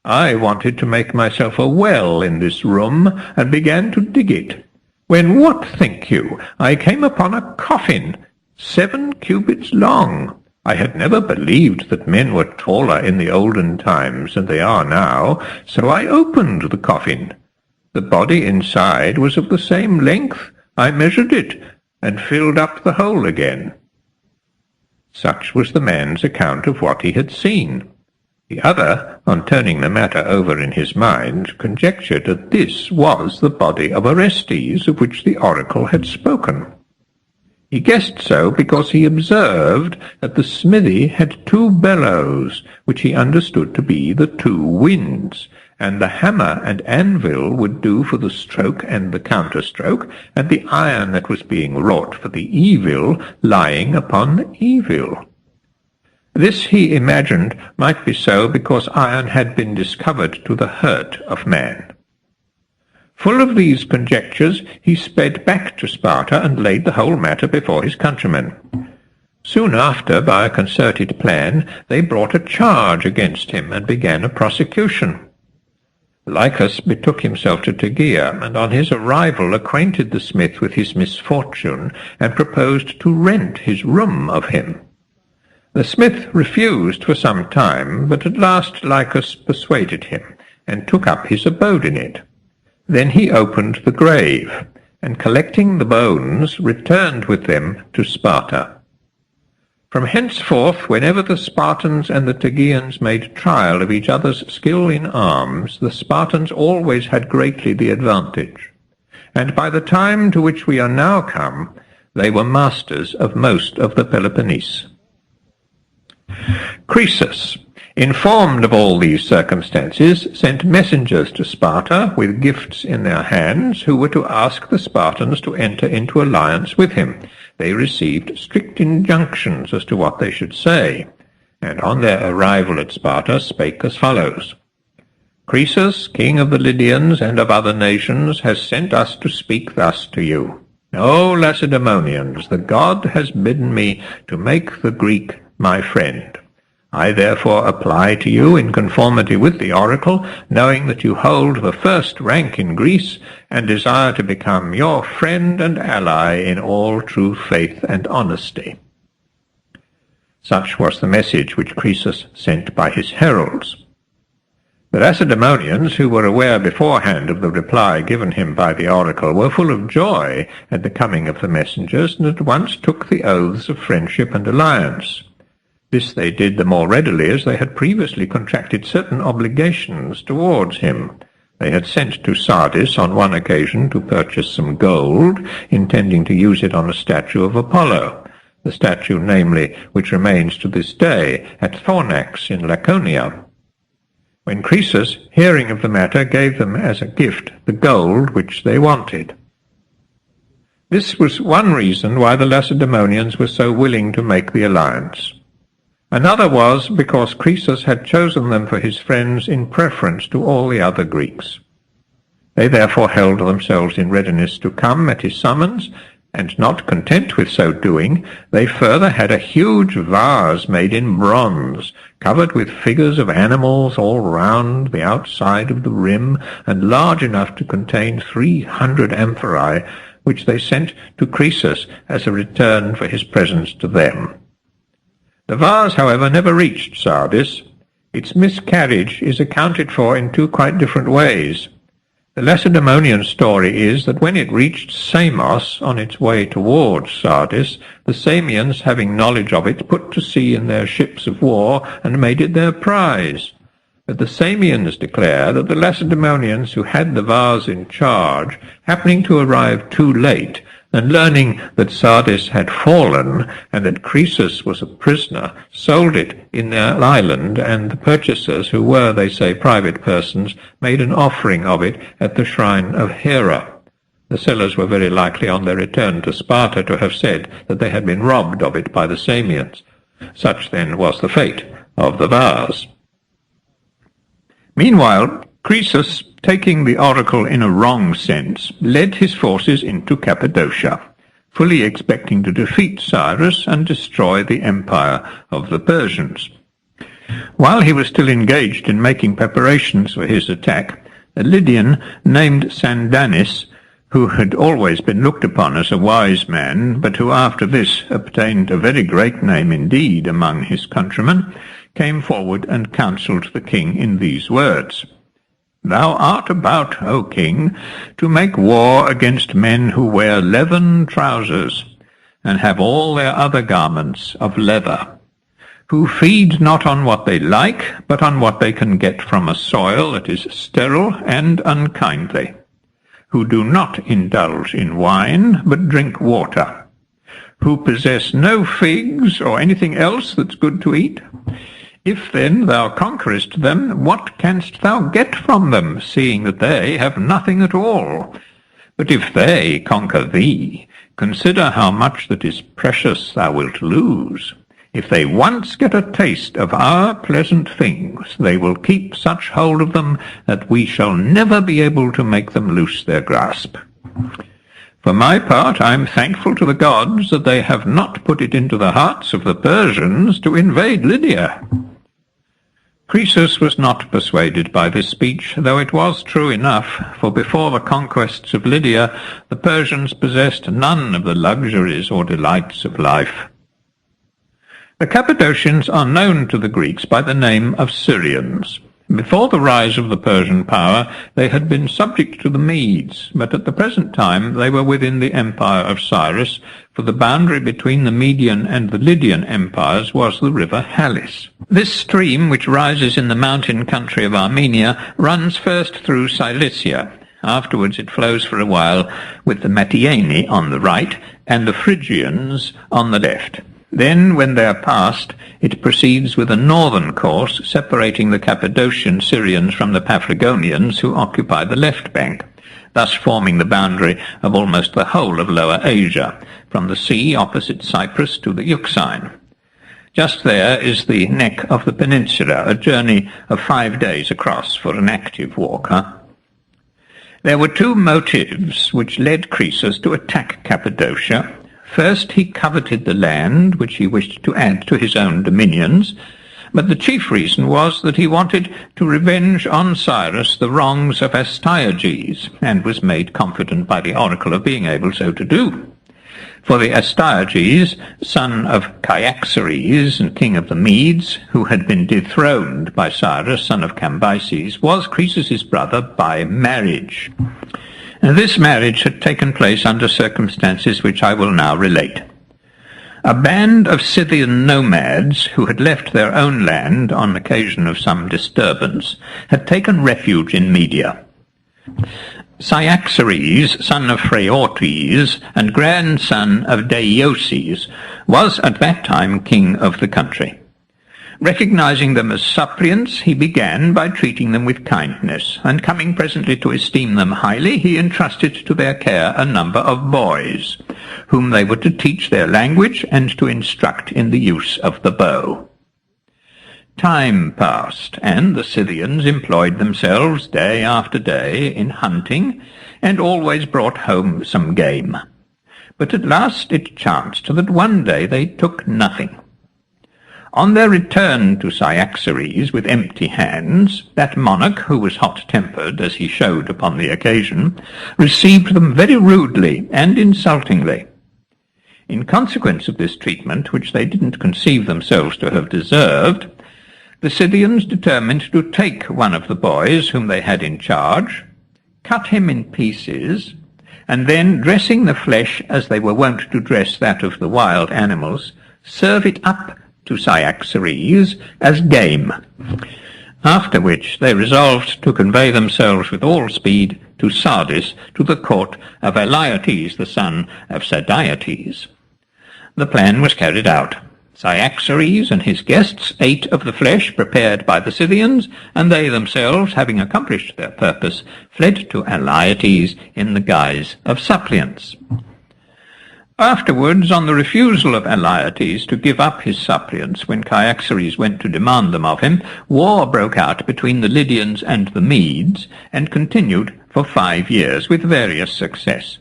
I wanted to make myself a well in this room, and began to dig it, when what think you? I came upon a coffin, 7 cubits long. I had never believed that men were taller in the olden times than they are now, so I opened the coffin. The body inside was of the same length. I measured it, and filled up the hole again. Such was the man's account of what he had seen. The other, on turning the matter over in his mind, conjectured that this was the body of Orestes, of which the oracle had spoken. He guessed so because he observed that the smithy had 2 bellows, which he understood to be the 2 winds, and the hammer and anvil would do for the stroke and the counterstroke, and the iron that was being wrought for the evil lying upon evil. This he imagined might be so because iron had been discovered to the hurt of man. Full of these conjectures, he sped back to Sparta and laid the whole matter before his countrymen. Soon after, by a concerted plan, they brought a charge against him and began a prosecution. Lycus betook himself to Tegea, and on his arrival acquainted the smith with his misfortune, and proposed to rent his room of him. The smith refused for some time, but at last Lycus persuaded him, and took up his abode in it. Then he opened the grave, and collecting the bones, returned with them to Sparta. From henceforth, whenever the Spartans and the Tegeans made trial of each other's skill in arms, the Spartans always had greatly the advantage, and by the time to which we are now come, they were masters of most of the Peloponnese. Croesus, informed of all these circumstances, sent messengers to Sparta with gifts in their hands, who were to ask the Spartans to enter into alliance with him. They received strict injunctions as to what they should say, and on their arrival at Sparta spake as follows: Croesus, king of the Lydians and of other nations, has sent us to speak thus to you. O Lacedaemonians, the god has bidden me to make the Greek my friend. I therefore apply to you in conformity with the oracle, knowing that you hold the first rank in Greece, and desire to become your friend and ally in all true faith and honesty. Such was the message which Croesus sent by his heralds. The Lacedaemonians, who were aware beforehand of the reply given him by the oracle, were full of joy at the coming of the messengers, and at once took the oaths of friendship and alliance. This they did the more readily as they had previously contracted certain obligations towards him. They had sent to Sardis on one occasion to purchase some gold, intending to use it on a statue of Apollo, the statue, namely, which remains to this day at Thornax in Laconia. When Croesus, hearing of the matter, gave them as a gift the gold which they wanted. This was one reason why the Lacedaemonians were so willing to make the alliance. Another was because Croesus had chosen them for his friends in preference to all the other Greeks. They therefore held themselves in readiness to come at his summons, and not content with so doing, they further had a huge vase made in bronze, covered with figures of animals all round the outside of the rim, and large enough to contain 300 amphorae, which they sent to Croesus as a return for his presents to them. The vase, however, never reached Sardis. Its miscarriage is accounted for in 2 quite different ways. The Lacedaemonian story is that when it reached Samos on its way towards Sardis, the Samians, having knowledge of it, put to sea in their ships of war and made it their prize. But the Samians declare that the Lacedaemonians, who had the vase in charge, happening to arrive too late, and learning that Sardis had fallen, and that Croesus was a prisoner, sold it in their island, and the purchasers, who were, they say, private persons, made an offering of it at the shrine of Hera. The sellers were very likely on their return to Sparta to have said that they had been robbed of it by the Samians. Such then was the fate of the vase. Meanwhile, Croesus taking the oracle in a wrong sense, led his forces into Cappadocia, fully expecting to defeat Cyrus and destroy the empire of the Persians. While he was still engaged in making preparations for his attack, a Lydian named Sandanis, who had always been looked upon as a wise man, but who after this obtained a very great name indeed among his countrymen, came forward and counselled the king in these words: "Thou art about, O king, to make war against men who wear leathern trousers, and have all their other garments of leather, who feed not on what they like, but on what they can get from a soil that is sterile and unkindly, who do not indulge in wine, but drink water, who possess no figs or anything else that's good to eat. If then thou conquerest them, what canst thou get from them, seeing that they have nothing at all? But if they conquer thee, consider how much that is precious thou wilt lose. If they once get a taste of our pleasant things, they will keep such hold of them that we shall never be able to make them loose their grasp. For my part, I am thankful to the gods that they have not put it into the hearts of the Persians to invade Lydia." Croesus was not persuaded by this speech, though it was true enough, for before the conquests of Lydia, the Persians possessed none of the luxuries or delights of life. The Cappadocians are known to the Greeks by the name of Syrians. Before the rise of the Persian power, they had been subject to the Medes, but at the present time they were within the empire of Cyrus, for the boundary between the Median and the Lydian empires was the river Halys. This stream, which rises in the mountain country of Armenia, runs first through Cilicia. Afterwards it flows for a while with the Mattiani on the right and the Phrygians on the left. Then, when they are past, it proceeds with a northern course, separating the Cappadocian Syrians from the Paphlagonians, who occupy the left bank, thus forming the boundary of almost the whole of Lower Asia, from the sea opposite Cyprus to the Euxine. Just there is the neck of the peninsula, a journey of 5 days across for an active walker. There were two motives which led Croesus to attack Cappadocia. First, he coveted the land which he wished to add to his own dominions, but the chief reason was that he wanted to revenge on Cyrus the wrongs of Astyages, and was made confident by the oracle of being able so to do. For the Astyages, son of Cyaxares and king of the Medes, who had been dethroned by Cyrus, son of Cambyses, was Croesus's brother by marriage. This marriage had taken place under circumstances which I will now relate. A band of Scythian nomads, who had left their own land on occasion of some disturbance, had taken refuge in Media. Cyaxares, son of Phraortes, and grandson of Deioces, was at that time king of the country. Recognizing them as suppliants, he began by treating them with kindness, and coming presently to esteem them highly, he entrusted to their care a number of boys, whom they were to teach their language and to instruct in the use of the bow. Time passed, and the Scythians employed themselves day after day in hunting, and always brought home some game. But at last it chanced that one day they took nothing. On their return to Cyaxares with empty hands, that monarch, who was hot-tempered, as he showed upon the occasion, received them very rudely and insultingly. In consequence of this treatment, which they didn't conceive themselves to have deserved, the Scythians determined to take one of the boys whom they had in charge, cut him in pieces, and then, dressing the flesh as they were wont to dress that of the wild animals, serve it up to Cyaxares as game, after which they resolved to convey themselves with all speed to Sardis, to the court of Elaiotes, the son of Sadiotes. The plan was carried out. Cyaxares and his guests ate of the flesh prepared by the Scythians, and they themselves, having accomplished their purpose, fled to Elaiotes in the guise of suppliants. Afterwards, on the refusal of Elaetes to give up his suppliants when Cyaxares went to demand them of him, war broke out between the Lydians and the Medes, and continued for 5 years with various success.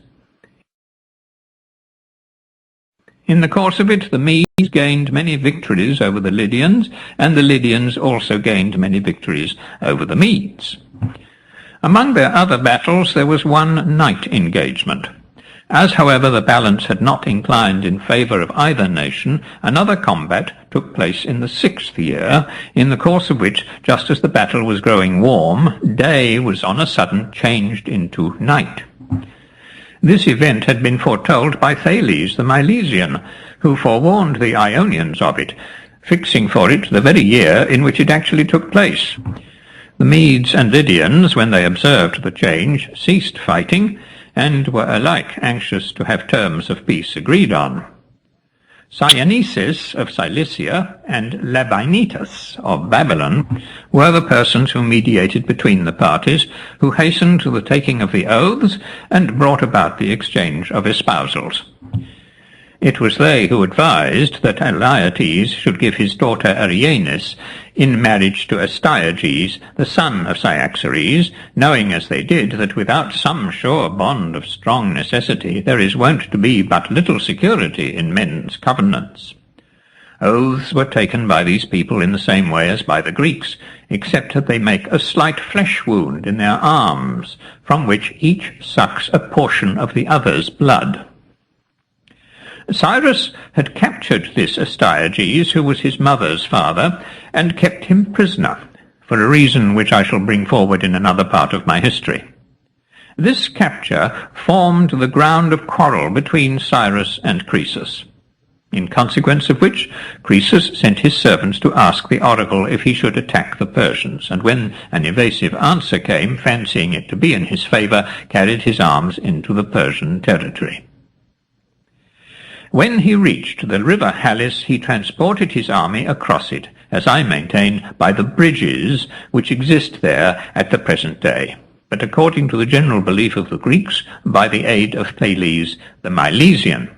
In the course of it, the Medes gained many victories over the Lydians, and the Lydians also gained many victories over the Medes. Among their other battles there was one night engagement. As, however, the balance had not inclined in favour of either nation, another combat took place in the 6th year, in the course of which, just as the battle was growing warm, day was on a sudden changed into night. This event had been foretold by Thales the Milesian, who forewarned the Ionians of it, fixing for it the very year in which it actually took place. The Medes and Lydians, when they observed the change, ceased fighting, and were alike anxious to have terms of peace agreed on. Cyanices of Cilicia and Labinitus of Babylon were the persons who mediated between the parties, who hastened to the taking of the oaths and brought about the exchange of espousals. It was they who advised that Elaetes should give his daughter Arienis in marriage to Astyages, the son of Cyaxares, knowing as they did that without some sure bond of strong necessity there is wont to be but little security in men's covenants. Oaths were taken by these people in the same way as by the Greeks, except that they make a slight flesh wound in their arms, from which each sucks a portion of the other's blood. Cyrus had captured this Astyages, who was his mother's father, and kept him prisoner, for a reason which I shall bring forward in another part of my history. This capture formed the ground of quarrel between Cyrus and Croesus, in consequence of which Croesus sent his servants to ask the oracle if he should attack the Persians, and when an evasive answer came, fancying it to be in his favour, carried his arms into the Persian territory. When he reached the river Halys, he transported his army across it, as I maintain, by the bridges which exist there at the present day, but according to the general belief of the Greeks, by the aid of Thales the Milesian.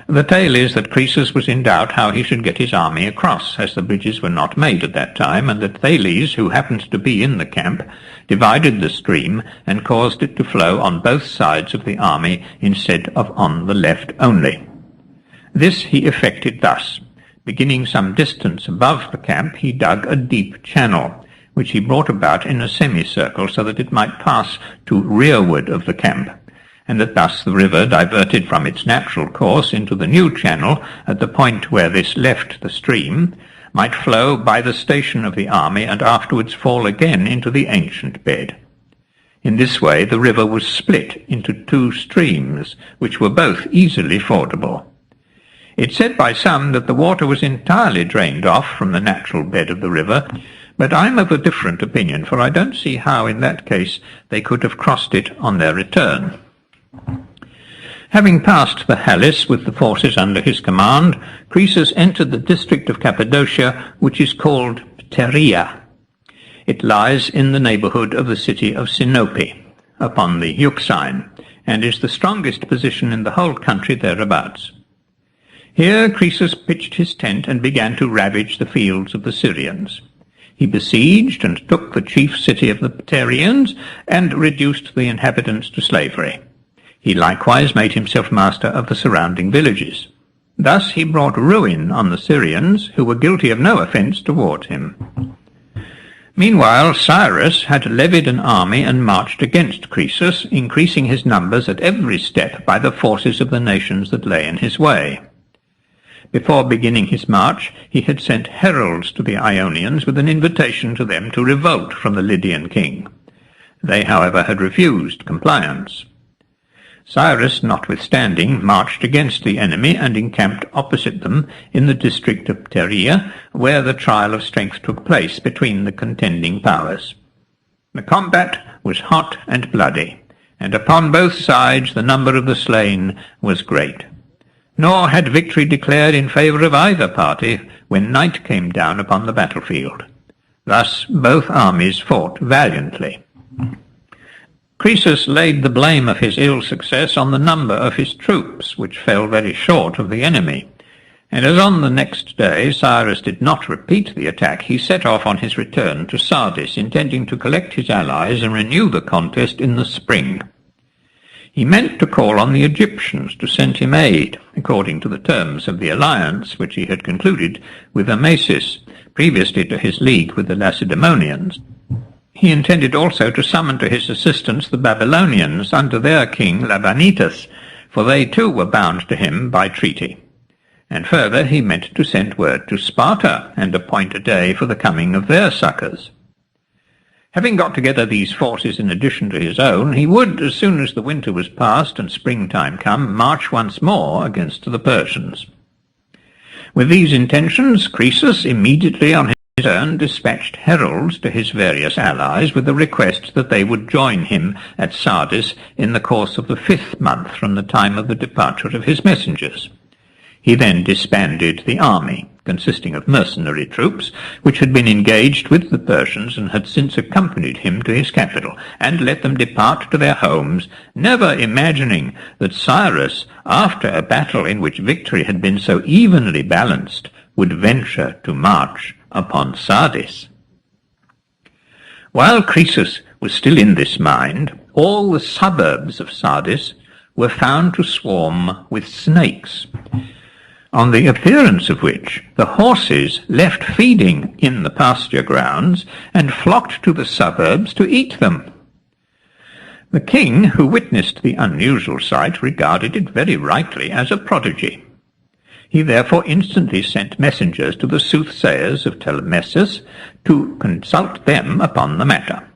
The tale is that Croesus was in doubt how he should get his army across, as the bridges were not made at that time, and that Thales, who happened to be in the camp, divided the stream and caused it to flow on both sides of the army instead of on the left only. This he effected thus. Beginning some distance above the camp, he dug a deep channel, which he brought about in a semicircle so that it might pass to rearward of the camp, and that thus the river, diverted from its natural course into the new channel at the point where this left the stream, might flow by the station of the army and afterwards fall again into the ancient bed. In this way the river was split into two streams, which were both easily fordable. It's said by some that the water was entirely drained off from the natural bed of the river, but I'm of a different opinion, for I don't see how in that case they could have crossed it on their return. Having passed the Halys with the forces under his command, Croesus entered the district of Cappadocia, which is called Pteria. It lies in the neighbourhood of the city of Sinope, upon the Euxine, and is the strongest position in the whole country thereabouts. Here Croesus pitched his tent and began to ravage the fields of the Syrians. He besieged and took the chief city of the Pterians and reduced the inhabitants to slavery. He likewise made himself master of the surrounding villages. Thus he brought ruin on the Syrians, who were guilty of no offence toward him. Meanwhile Cyrus had levied an army and marched against Croesus, increasing his numbers at every step by the forces of the nations that lay in his way. Before beginning his march, he had sent heralds to the Ionians with an invitation to them to revolt from the Lydian king. They, however, had refused compliance. Cyrus, notwithstanding, marched against the enemy and encamped opposite them in the district of Pteria, where the trial of strength took place between the contending powers. The combat was hot and bloody, and upon both sides the number of the slain was great. Nor had victory declared in favour of either party when night came down upon the battlefield. Thus both armies fought valiantly. Croesus laid the blame of his ill success on the number of his troops, which fell very short of the enemy, and as on the next day Cyrus did not repeat the attack, he set off on his return to Sardis, intending to collect his allies and renew the contest in the spring. He meant to call on the Egyptians to send him aid, according to the terms of the alliance which he had concluded with Amasis, previously to his league with the Lacedaemonians. He intended also to summon to his assistance the Babylonians under their king Labanitas, for they too were bound to him by treaty. And further he meant to send word to Sparta, and appoint a day for the coming of their succours. Having got together these forces in addition to his own, he would, as soon as the winter was past and springtime come, march once more against the Persians. With these intentions, Croesus immediately on his return dispatched heralds to his various allies with the request that they would join him at Sardis in the course of the 5th month from the time of the departure of his messengers. He then disbanded the army, consisting of mercenary troops, which had been engaged with the Persians and had since accompanied him to his capital, and let them depart to their homes, never imagining that Cyrus, after a battle in which victory had been so evenly balanced, would venture to march upon Sardis. While Croesus was still in this mind, all the suburbs of Sardis were found to swarm with snakes, on the appearance of which the horses left feeding in the pasture grounds and flocked to the suburbs to eat them. The king, who witnessed the unusual sight, regarded it very rightly as a prodigy. He therefore instantly sent messengers to the soothsayers of Telemesus to consult them upon the matter.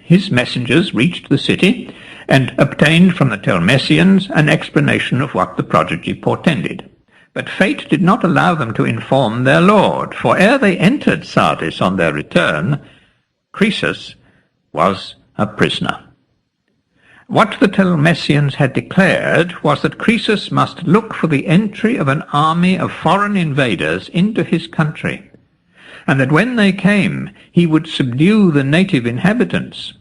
His messengers reached the city and obtained from the Telmessians an explanation of what the prodigy portended. But fate did not allow them to inform their lord, for ere they entered Sardis on their return, Croesus was a prisoner. What the Telmessians had declared was that Croesus must look for the entry of an army of foreign invaders into his country, and that when they came he would subdue the native inhabitants,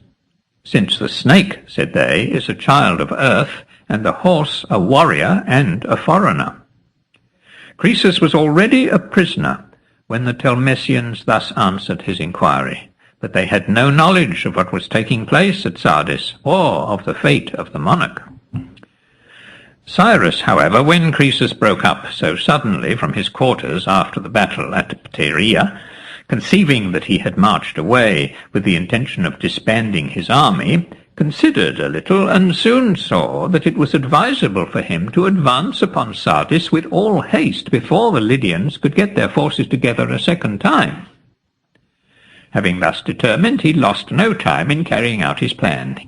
since the snake, said they, is a child of earth, and the horse a warrior and a foreigner. Croesus was already a prisoner when the Telmessians thus answered his inquiry, but they had no knowledge of what was taking place at Sardis, or of the fate of the monarch. Cyrus, however, when Croesus broke up so suddenly from his quarters after the battle at Pteria, conceiving that he had marched away with the intention of disbanding his army, considered a little, and soon saw that it was advisable for him to advance upon Sardis with all haste before the Lydians could get their forces together a second time. Having thus determined, he lost no time in carrying out his plan.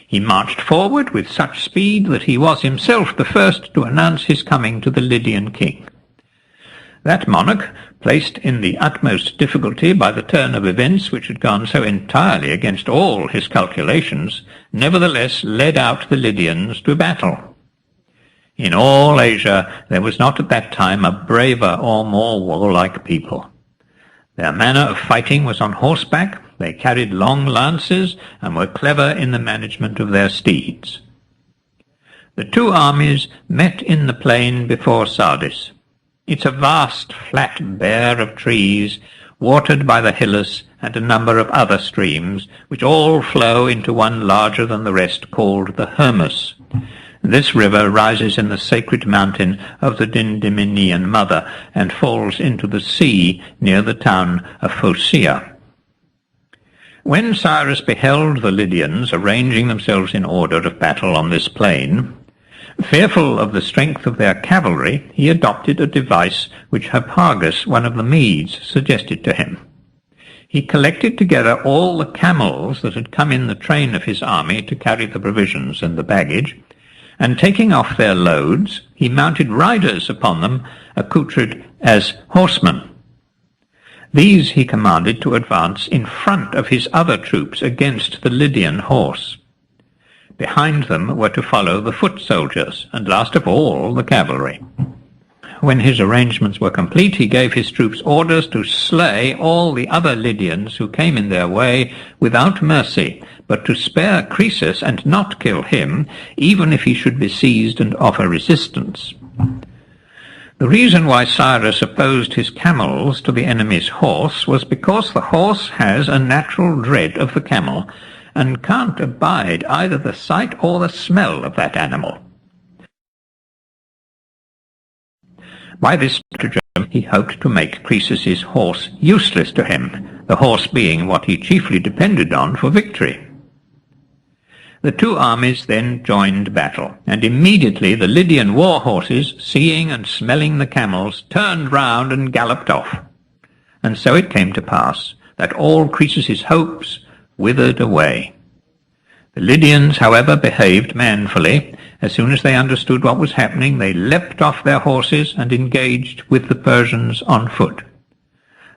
He marched forward with such speed that he was himself the first to announce his coming to the Lydian king. That monarch, placed in the utmost difficulty by the turn of events which had gone so entirely against all his calculations, nevertheless led out the Lydians to battle. In all Asia there was not at that time a braver or more warlike people. Their manner of fighting was on horseback, they carried long lances, and were clever in the management of their steeds. The two armies met in the plain before Sardis. It's a vast flat bare of trees, watered by the Hyllus and a number of other streams, which all flow into one larger than the rest, called the Hermus. This river rises in the sacred mountain of the Dindymenian mother, and falls into the sea near the town of Phocea. When Cyrus beheld the Lydians arranging themselves in order of battle on this plain, fearful of the strength of their cavalry, he adopted a device which Harpagus, one of the Medes, suggested to him. He collected together all the camels that had come in the train of his army to carry the provisions and the baggage, and taking off their loads, he mounted riders upon them, accoutred as horsemen. These he commanded to advance in front of his other troops against the Lydian horse. Behind them were to follow the foot soldiers, and last of all the cavalry. when his arrangements were complete, he gave his troops orders to slay all the other Lydians who came in their way without mercy, but to spare Croesus and not kill him, even if he should be seized and offer resistance. The reason why Cyrus opposed his camels to the enemy's horse was because the horse has a natural dread of the camel, and can't abide either the sight or the smell of that animal. By this stratagem he hoped to make Croesus's horse useless to him, the horse being what he chiefly depended on for victory. The two armies then joined battle, and immediately the Lydian war horses, seeing and smelling the camels, turned round and galloped off. And so it came to pass that all Croesus's hopes withered away. The Lydians, however, behaved manfully. As soon as they understood what was happening, they leapt off their horses and engaged with the Persians on foot.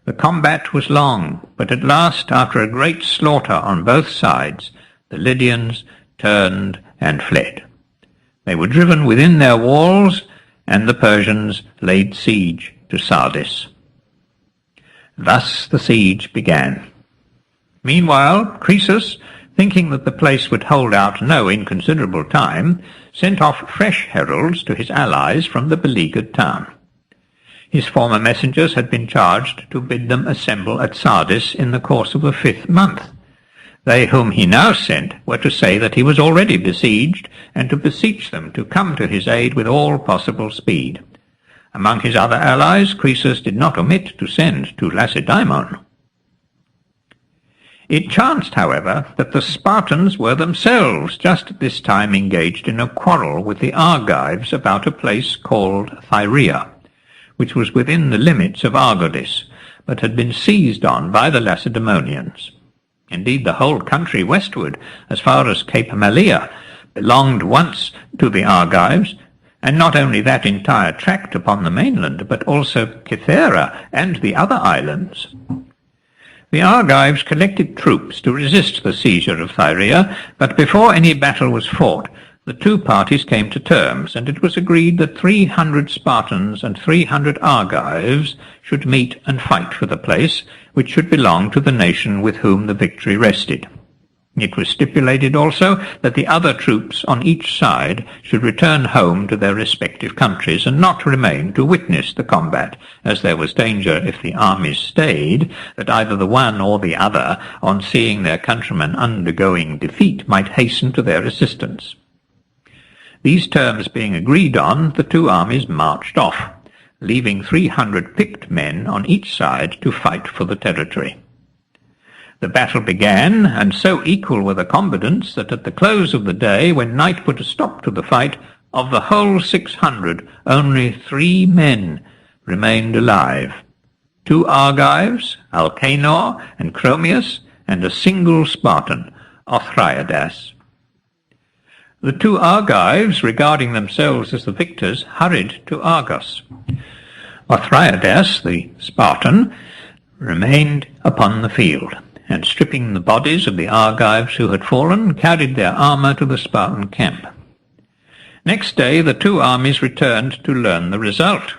The combat was long, but at last, after a great slaughter on both sides, the Lydians turned and fled. They were driven within their walls, and the Persians laid siege to Sardis. Thus the siege began. Meanwhile, Croesus, thinking that the place would hold out no inconsiderable time, sent off fresh heralds to his allies from the beleaguered town. His former messengers had been charged to bid them assemble at Sardis in the course of the 5th month. They whom he now sent were to say that he was already besieged, and to beseech them to come to his aid with all possible speed. Among his other allies, Croesus did not omit to send to Lacedaemon. It chanced, however, that the Spartans were themselves just at this time engaged in a quarrel with the Argives about a place called Thyrea, which was within the limits of Argolis, but had been seized on by the Lacedaemonians. Indeed, the whole country westward, as far as Cape Malea, belonged once to the Argives, and not only that entire tract upon the mainland, but also Cythera and the other islands. The Argives collected troops to resist the seizure of Thyrea, but before any battle was fought, the two parties came to terms, and it was agreed that 300 Spartans and 300 Argives should meet and fight for the place, which should belong to the nation with whom the victory rested. It was stipulated also that the other troops on each side should return home to their respective countries, and not remain to witness the combat, as there was danger, if the armies stayed, that either the one or the other, on seeing their countrymen undergoing defeat, might hasten to their assistance. These terms being agreed on, the two armies marched off, leaving 300 picked men on each side to fight for the territory. The battle began, and so equal were the combatants that at the close of the day, when night put a stop to the fight, of the whole 600, only 3 men remained alive: 2 Argives, Alcanor and Chromius, and a single Spartan, Othryodas. The 2 Argives, regarding themselves as the victors, hurried to Argos. Othryodas, the Spartan, remained upon the field, and stripping the bodies of the Argives who had fallen, carried their armour to the Spartan camp. Next day the two armies returned to learn the result.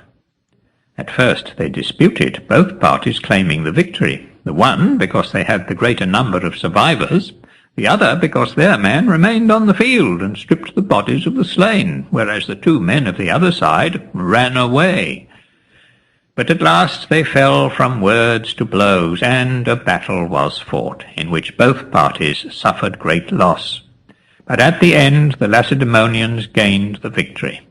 At first they disputed, both parties claiming the victory, the one because they had the greater number of survivors, the other because their man remained on the field and stripped the bodies of the slain, whereas the 2 men of the other side ran away. But at last they fell from words to blows, and a battle was fought, in which both parties suffered great loss. But at the end the Lacedaemonians gained the victory.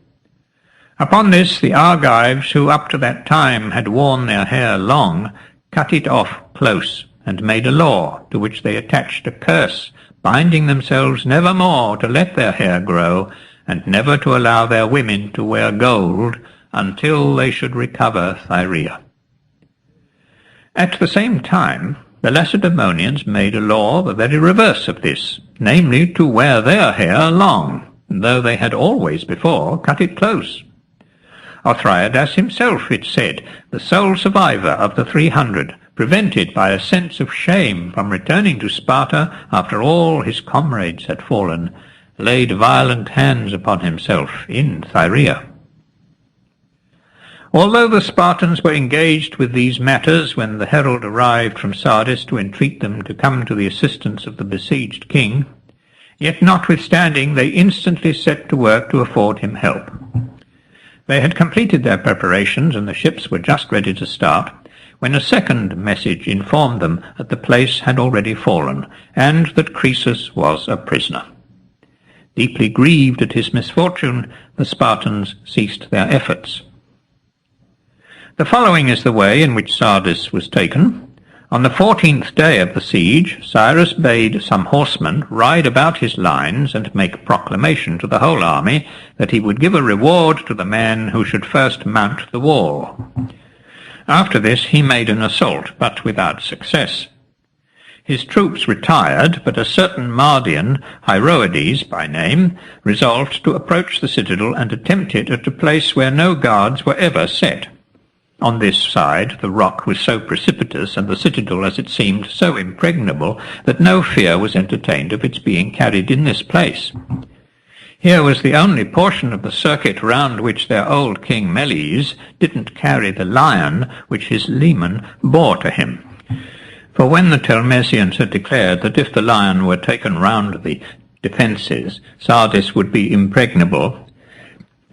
Upon this the Argives, who up to that time had worn their hair long, cut it off close, and made a law, to which they attached a curse, binding themselves never more to let their hair grow, and never to allow their women to wear gold, until they should recover Thyrea. At the same time, the Lacedaemonians made a law the very reverse of this, namely to wear their hair long, though they had always before cut it close. Othryodas himself, it said, the sole survivor of the 300, prevented by a sense of shame from returning to Sparta after all his comrades had fallen, laid violent hands upon himself in Thyrea. Although the Spartans were engaged with these matters when the herald arrived from Sardis to entreat them to come to the assistance of the besieged king, yet notwithstanding they instantly set to work to afford him help. They had completed their preparations, and the ships were just ready to start, when a second message informed them that the place had already fallen, and that Croesus was a prisoner. Deeply grieved at his misfortune, the Spartans ceased their efforts. The following is the way in which Sardis was taken. On the 14th day of the siege, Cyrus bade some horsemen ride about his lines and make proclamation to the whole army that he would give a reward to the man who should first mount the wall. After this he made an assault, but without success. His troops retired, but a certain Mardian, Herodotus by name, resolved to approach the citadel and attempt it at a place where no guards were ever set. On this side the rock was so precipitous, and the citadel, as it seemed, so impregnable, that no fear was entertained of its being carried in this place. Here was the only portion of the circuit round which their old king Meles didn't carry the lion which his leman bore to him. For when the Telmesians had declared that if the lion were taken round the defences, Sardis would be impregnable,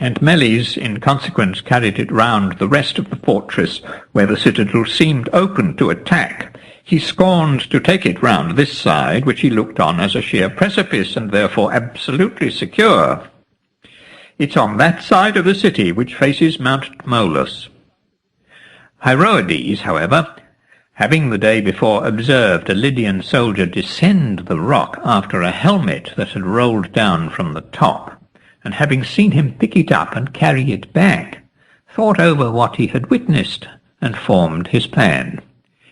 and Meles in consequence carried it round the rest of the fortress where the citadel seemed open to attack, he scorned to take it round this side, which he looked on as a sheer precipice, and therefore absolutely secure. It's on that side of the city which faces Mount Tmolus. Herodotus, however, having the day before observed a Lydian soldier descend the rock after a helmet that had rolled down from the top, and having seen him pick it up and carry it back, thought over what he had witnessed, and formed his plan.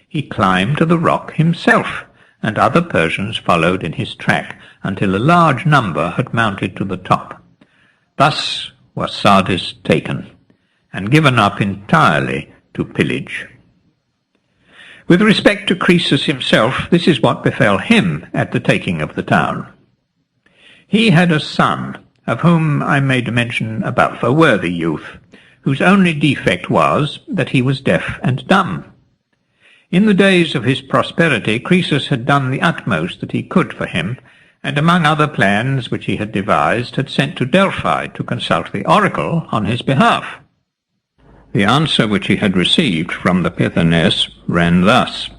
He climbed to the rock himself, and other Persians followed in his track, until a large number had mounted to the top. Thus was Sardis taken, and given up entirely to pillage. With respect to Croesus himself, this is what befell him at the taking of the town. He had a son, of whom I made mention above, a worthy youth, whose only defect was that he was deaf and dumb. In the days of his prosperity, Croesus had done the utmost that he could for him, and among other plans which he had devised, had sent to Delphi to consult the oracle on his behalf. The answer which he had received from the Pythoness ran thus: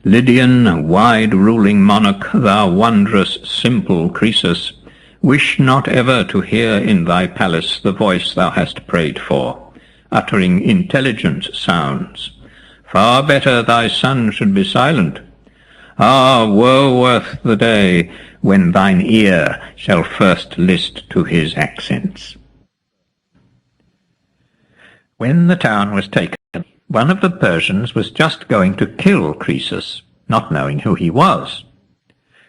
Lydian, wide-ruling monarch, thou wondrous, simple Croesus, wish not ever to hear in thy palace the voice thou hast prayed for, uttering intelligent sounds. Far better thy son should be silent. Ah, woe worth the day when thine ear shall first list to his accents. When the town was taken, one of the Persians was just going to kill Croesus, not knowing who he was.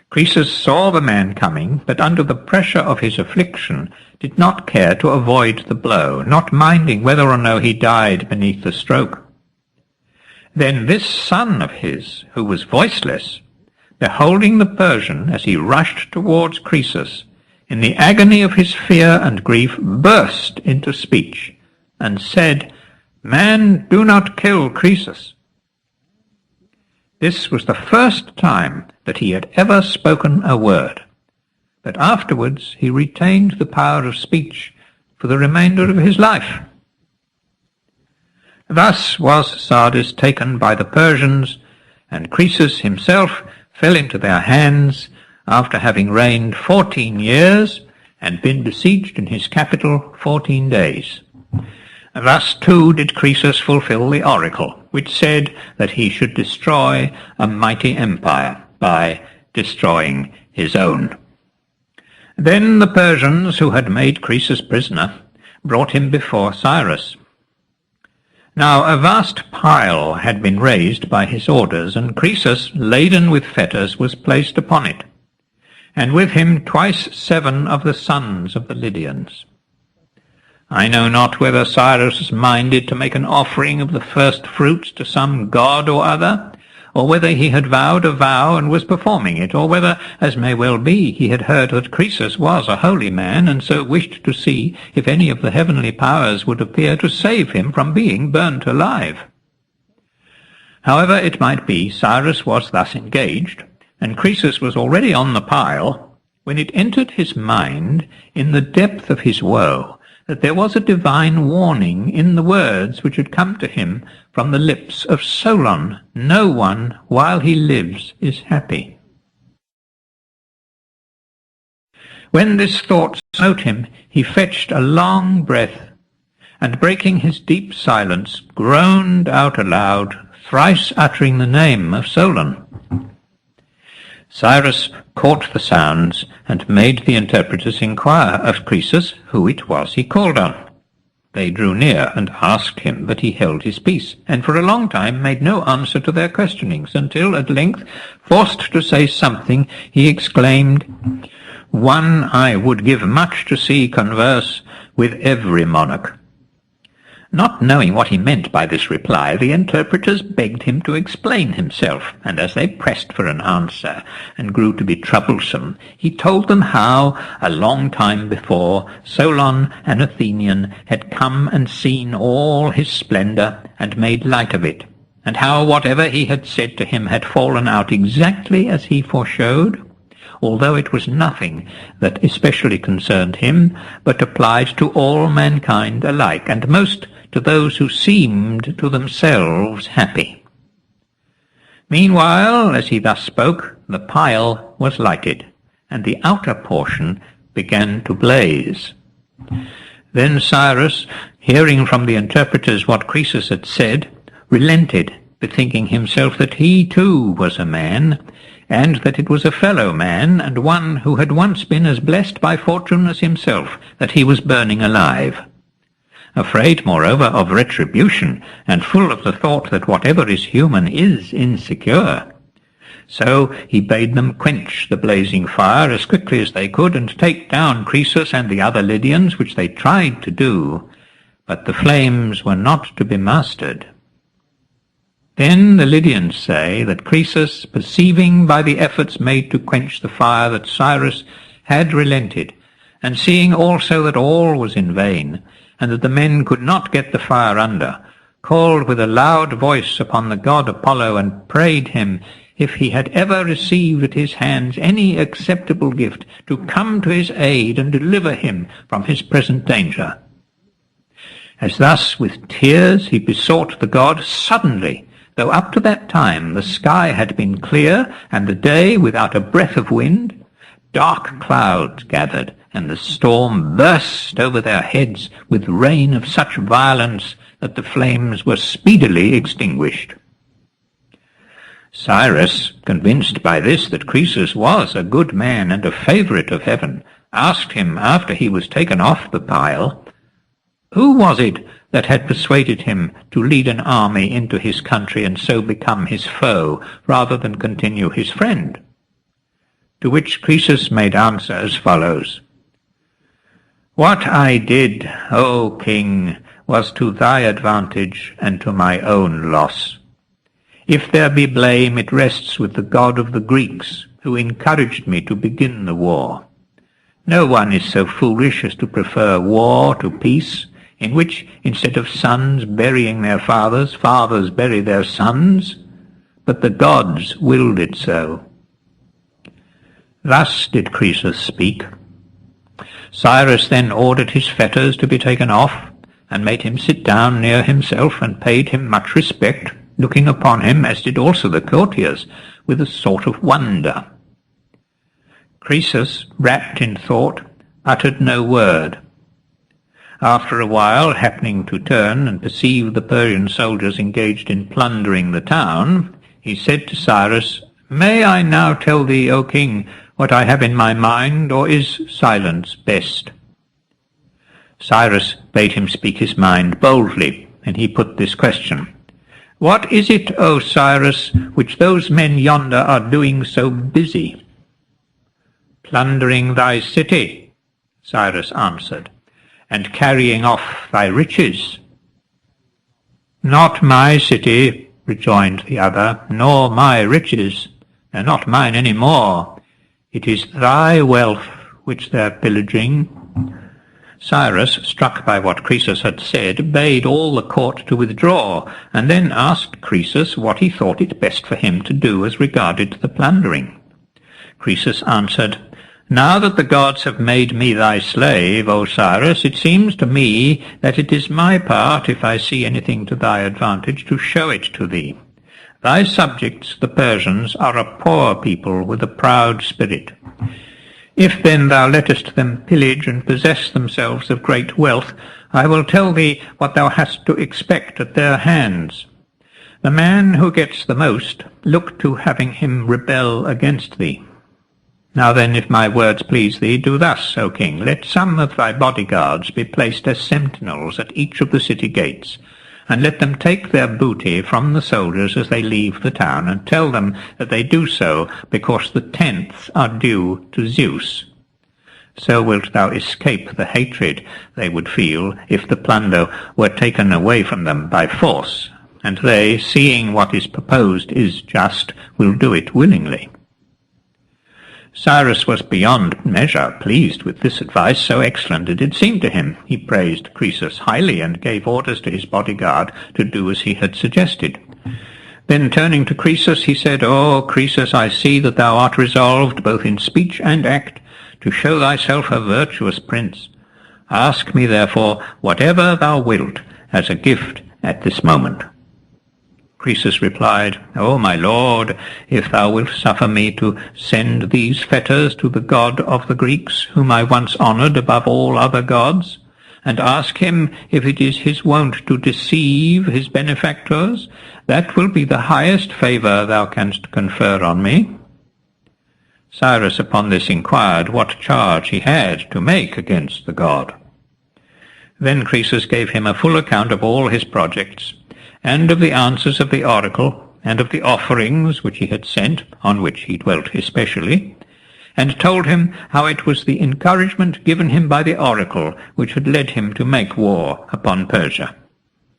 Croesus saw the man coming, but under the pressure of his affliction did not care to avoid the blow, not minding whether or no he died beneath the stroke. Then this son of his, who was voiceless, beholding the Persian as he rushed towards Croesus, in the agony of his fear and grief burst into speech, and said, Man, do not kill Croesus. This was the first time that he had ever spoken a word, but afterwards he retained the power of speech for the remainder of his life. Thus was Sardis taken by the Persians, and Croesus himself fell into their hands after having reigned 14 years and been besieged in his capital 14 days. Thus too did Croesus fulfill the oracle, which said that he should destroy a mighty empire by destroying his own. Then the Persians, who had made Croesus prisoner, brought him before Cyrus. Now a vast pile had been raised by his orders, and Croesus, laden with fetters, was placed upon it, and with him 7 of the sons of the Lydians. I know not whether Cyrus minded to make an offering of the first fruits to some god or other, or whether he had vowed a vow and was performing it, or whether, as may well be, he had heard that Croesus was a holy man, and so wished to see if any of the heavenly powers would appear to save him from being burnt alive. However it might be, Cyrus was thus engaged, and Croesus was already on the pile, when it entered his mind, in the depth of his woe, that there was a divine warning in the words which had come to him from the lips of Solon, "No one, while he lives, is happy." When this thought smote him, he fetched a long breath, and breaking his deep silence, groaned out aloud, thrice uttering the name of Solon. Cyrus caught the sounds, and made the interpreters inquire of Croesus who it was he called on. They drew near and asked him, but he held his peace, and for a long time made no answer to their questionings, until at length, forced to say something, he exclaimed, "One I would give much to see converse with every monarch." Not knowing what he meant by this reply, the interpreters begged him to explain himself, and as they pressed for an answer, and grew to be troublesome, he told them how, a long time before, Solon, an Athenian, had come and seen all his splendour, and made light of it, and how whatever he had said to him had fallen out exactly as he foreshowed, although it was nothing that especially concerned him, but applied to all mankind alike, and most to those who seemed to themselves happy. Meanwhile, as he thus spoke, the pile was lighted, and the outer portion began to blaze. Then Cyrus, hearing from the interpreters what Croesus had said, relented, bethinking himself that he too was a man, and that it was a fellow man, and one who had once been as blessed by fortune as himself, that he was burning alive. Afraid, moreover, of retribution, and full of the thought that whatever is human is insecure. So he bade them quench the blazing fire as quickly as they could, and take down Croesus and the other Lydians, which they tried to do, but the flames were not to be mastered. Then the Lydians say that Croesus, perceiving by the efforts made to quench the fire that Cyrus had relented, and seeing also that all was in vain, and that the men could not get the fire under, called with a loud voice upon the god Apollo, and prayed him, if he had ever received at his hands any acceptable gift, to come to his aid and deliver him from his present danger. As thus with tears he besought the god, suddenly, though up to that time the sky had been clear, and the day without a breath of wind, dark clouds gathered, and the storm burst over their heads with rain of such violence that the flames were speedily extinguished. Cyrus, convinced by this that Croesus was a good man and a favourite of heaven, asked him, after he was taken off the pile, who was it that had persuaded him to lead an army into his country and so become his foe, rather than continue his friend? To which Croesus made answer as follows: "What I did, O king, was to thy advantage and to my own loss. If there be blame, it rests with the god of the Greeks, who encouraged me to begin the war. No one is so foolish as to prefer war to peace, in which, instead of sons burying their fathers, fathers bury their sons, but the gods willed it so." Thus did Croesus speak. Cyrus then ordered his fetters to be taken off, and made him sit down near himself, and paid him much respect, looking upon him, as did also the courtiers, with a sort of wonder. Croesus, wrapped in thought, uttered no word. After a while, happening to turn and perceive the Persian soldiers engaged in plundering the town, he said to Cyrus, "May I now tell thee, O king, what I have in my mind, or is silence best?" Cyrus bade him speak his mind boldly, and he put this question: "What is it, O Cyrus, which those men yonder are doing so busy?" "Plundering thy city," Cyrus answered, "and carrying off thy riches." "Not my city, rejoined the other, nor my riches. They're not mine any more. It is thy wealth which they're pillaging. Cyrus, struck by what Croesus had said, bade all the court to withdraw, and then asked Croesus what he thought it best for him to do as regarded the plundering. Croesus answered, Now that the gods have made me thy slave, O Cyrus, it seems to me that it is my part, if I see anything to thy advantage, to show it to thee. Thy subjects, the Persians, are a poor people with a proud spirit. If then thou lettest them pillage and possess themselves of great wealth, I will tell thee what thou hast to expect at their hands. The man who gets the most, look to having him rebel against thee. Now then, if my words please thee, do thus, O king. Let some of thy bodyguards be placed as sentinels at each of the city gates, and let them take their booty from the soldiers as they leave the town, and tell them that they do so because the tenths are due to Zeus. So wilt thou escape the hatred they would feel if the plunder were taken away from them by force, and they, seeing what is proposed is just, will do it willingly. Cyrus was beyond measure pleased with this advice, so excellent did it seem to him. He praised Croesus highly, and gave orders to his bodyguard to do as he had suggested. Then turning to Croesus, he said, O Croesus, I see that thou art resolved, both in speech and act, to show thyself a virtuous prince. Ask me, therefore, whatever thou wilt, as a gift at this moment. Croesus replied, O my lord, if thou wilt suffer me to send these fetters to the god of the Greeks, whom I once honoured above all other gods, and ask him if it is his wont to deceive his benefactors, that will be the highest favour thou canst confer on me. Cyrus upon this inquired what charge he had to make against the god. Then Croesus gave him a full account of all his projects, and of the answers of the oracle, and of the offerings which he had sent, on which he dwelt especially, and told him how it was the encouragement given him by the oracle which had led him to make war upon Persia.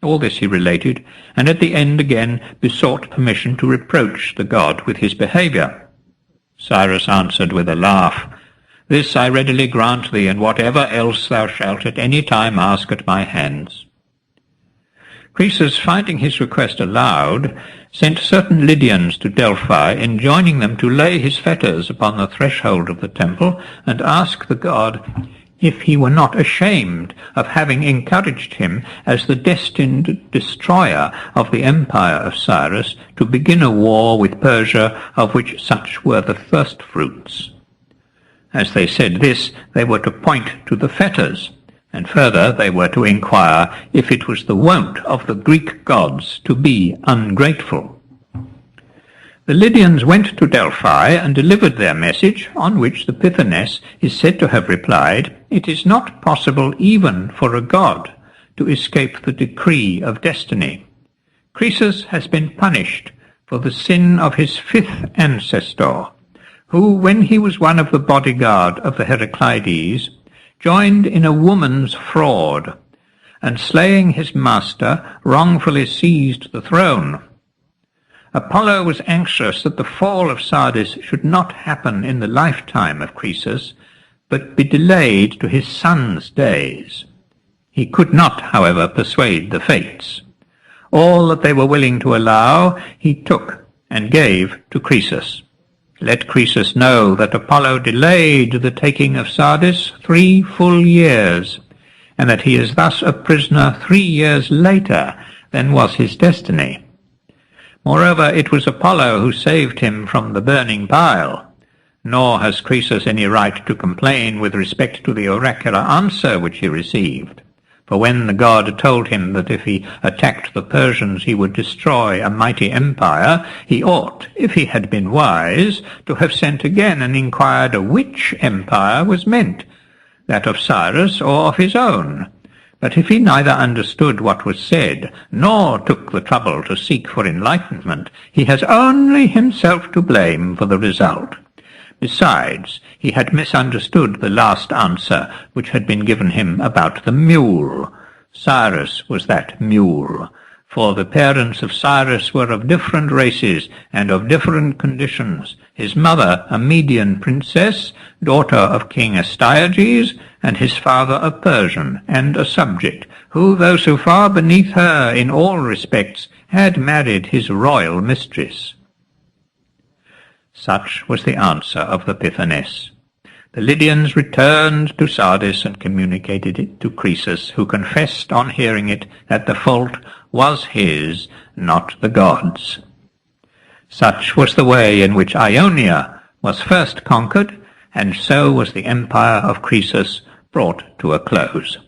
All this he related, and at the end again besought permission to reproach the god with his behaviour. Cyrus answered with a laugh, This I readily grant thee, and whatever else thou shalt at any time ask at my hands. Croesus, finding his request allowed, sent certain Lydians to Delphi, enjoining them to lay his fetters upon the threshold of the temple, and ask the god if he were not ashamed of having encouraged him as the destined destroyer of the empire of Cyrus to begin a war with Persia, of which such were the first fruits. As they said this, they were to point to the fetters, and further they were to inquire if it was the wont of the Greek gods to be ungrateful. The Lydians went to Delphi and delivered their message, on which the Pythoness is said to have replied, It is not possible even for a god to escape the decree of destiny. Croesus has been punished for the sin of his fifth ancestor, who, when he was one of the bodyguard of the Heraclides, joined in a woman's fraud, and slaying his master, wrongfully seized the throne. Apollo was anxious that the fall of Sardis should not happen in the lifetime of Croesus, but be delayed to his son's days. He could not, however, persuade the fates. All that they were willing to allow he took and gave to Croesus. Let Croesus know that Apollo delayed the taking of Sardis 3 full years, and that he is thus a prisoner 3 years later than was his destiny. Moreover, it was Apollo who saved him from the burning pile, nor has Croesus any right to complain with respect to the oracular answer which he received. For when the god told him that if he attacked the Persians he would destroy a mighty empire, he ought, if he had been wise, to have sent again and inquired which empire was meant, that of Cyrus or of his own. But if he neither understood what was said, nor took the trouble to seek for enlightenment, he has only himself to blame for the result. Besides, he had misunderstood the last answer which had been given him about the mule. Cyrus was that mule, For the parents of Cyrus were of different races and of different conditions, his mother a Median princess, daughter of King Astyages, and his father a Persian and a subject, who, though so far beneath her in all respects, had married his royal mistress. Such was the answer of the Pythoness. The Lydians returned to Sardis and communicated it to Croesus, who confessed on hearing it that the fault was his, not the gods. Such was the way in which Ionia was first conquered, and so was the empire of Croesus brought to a close.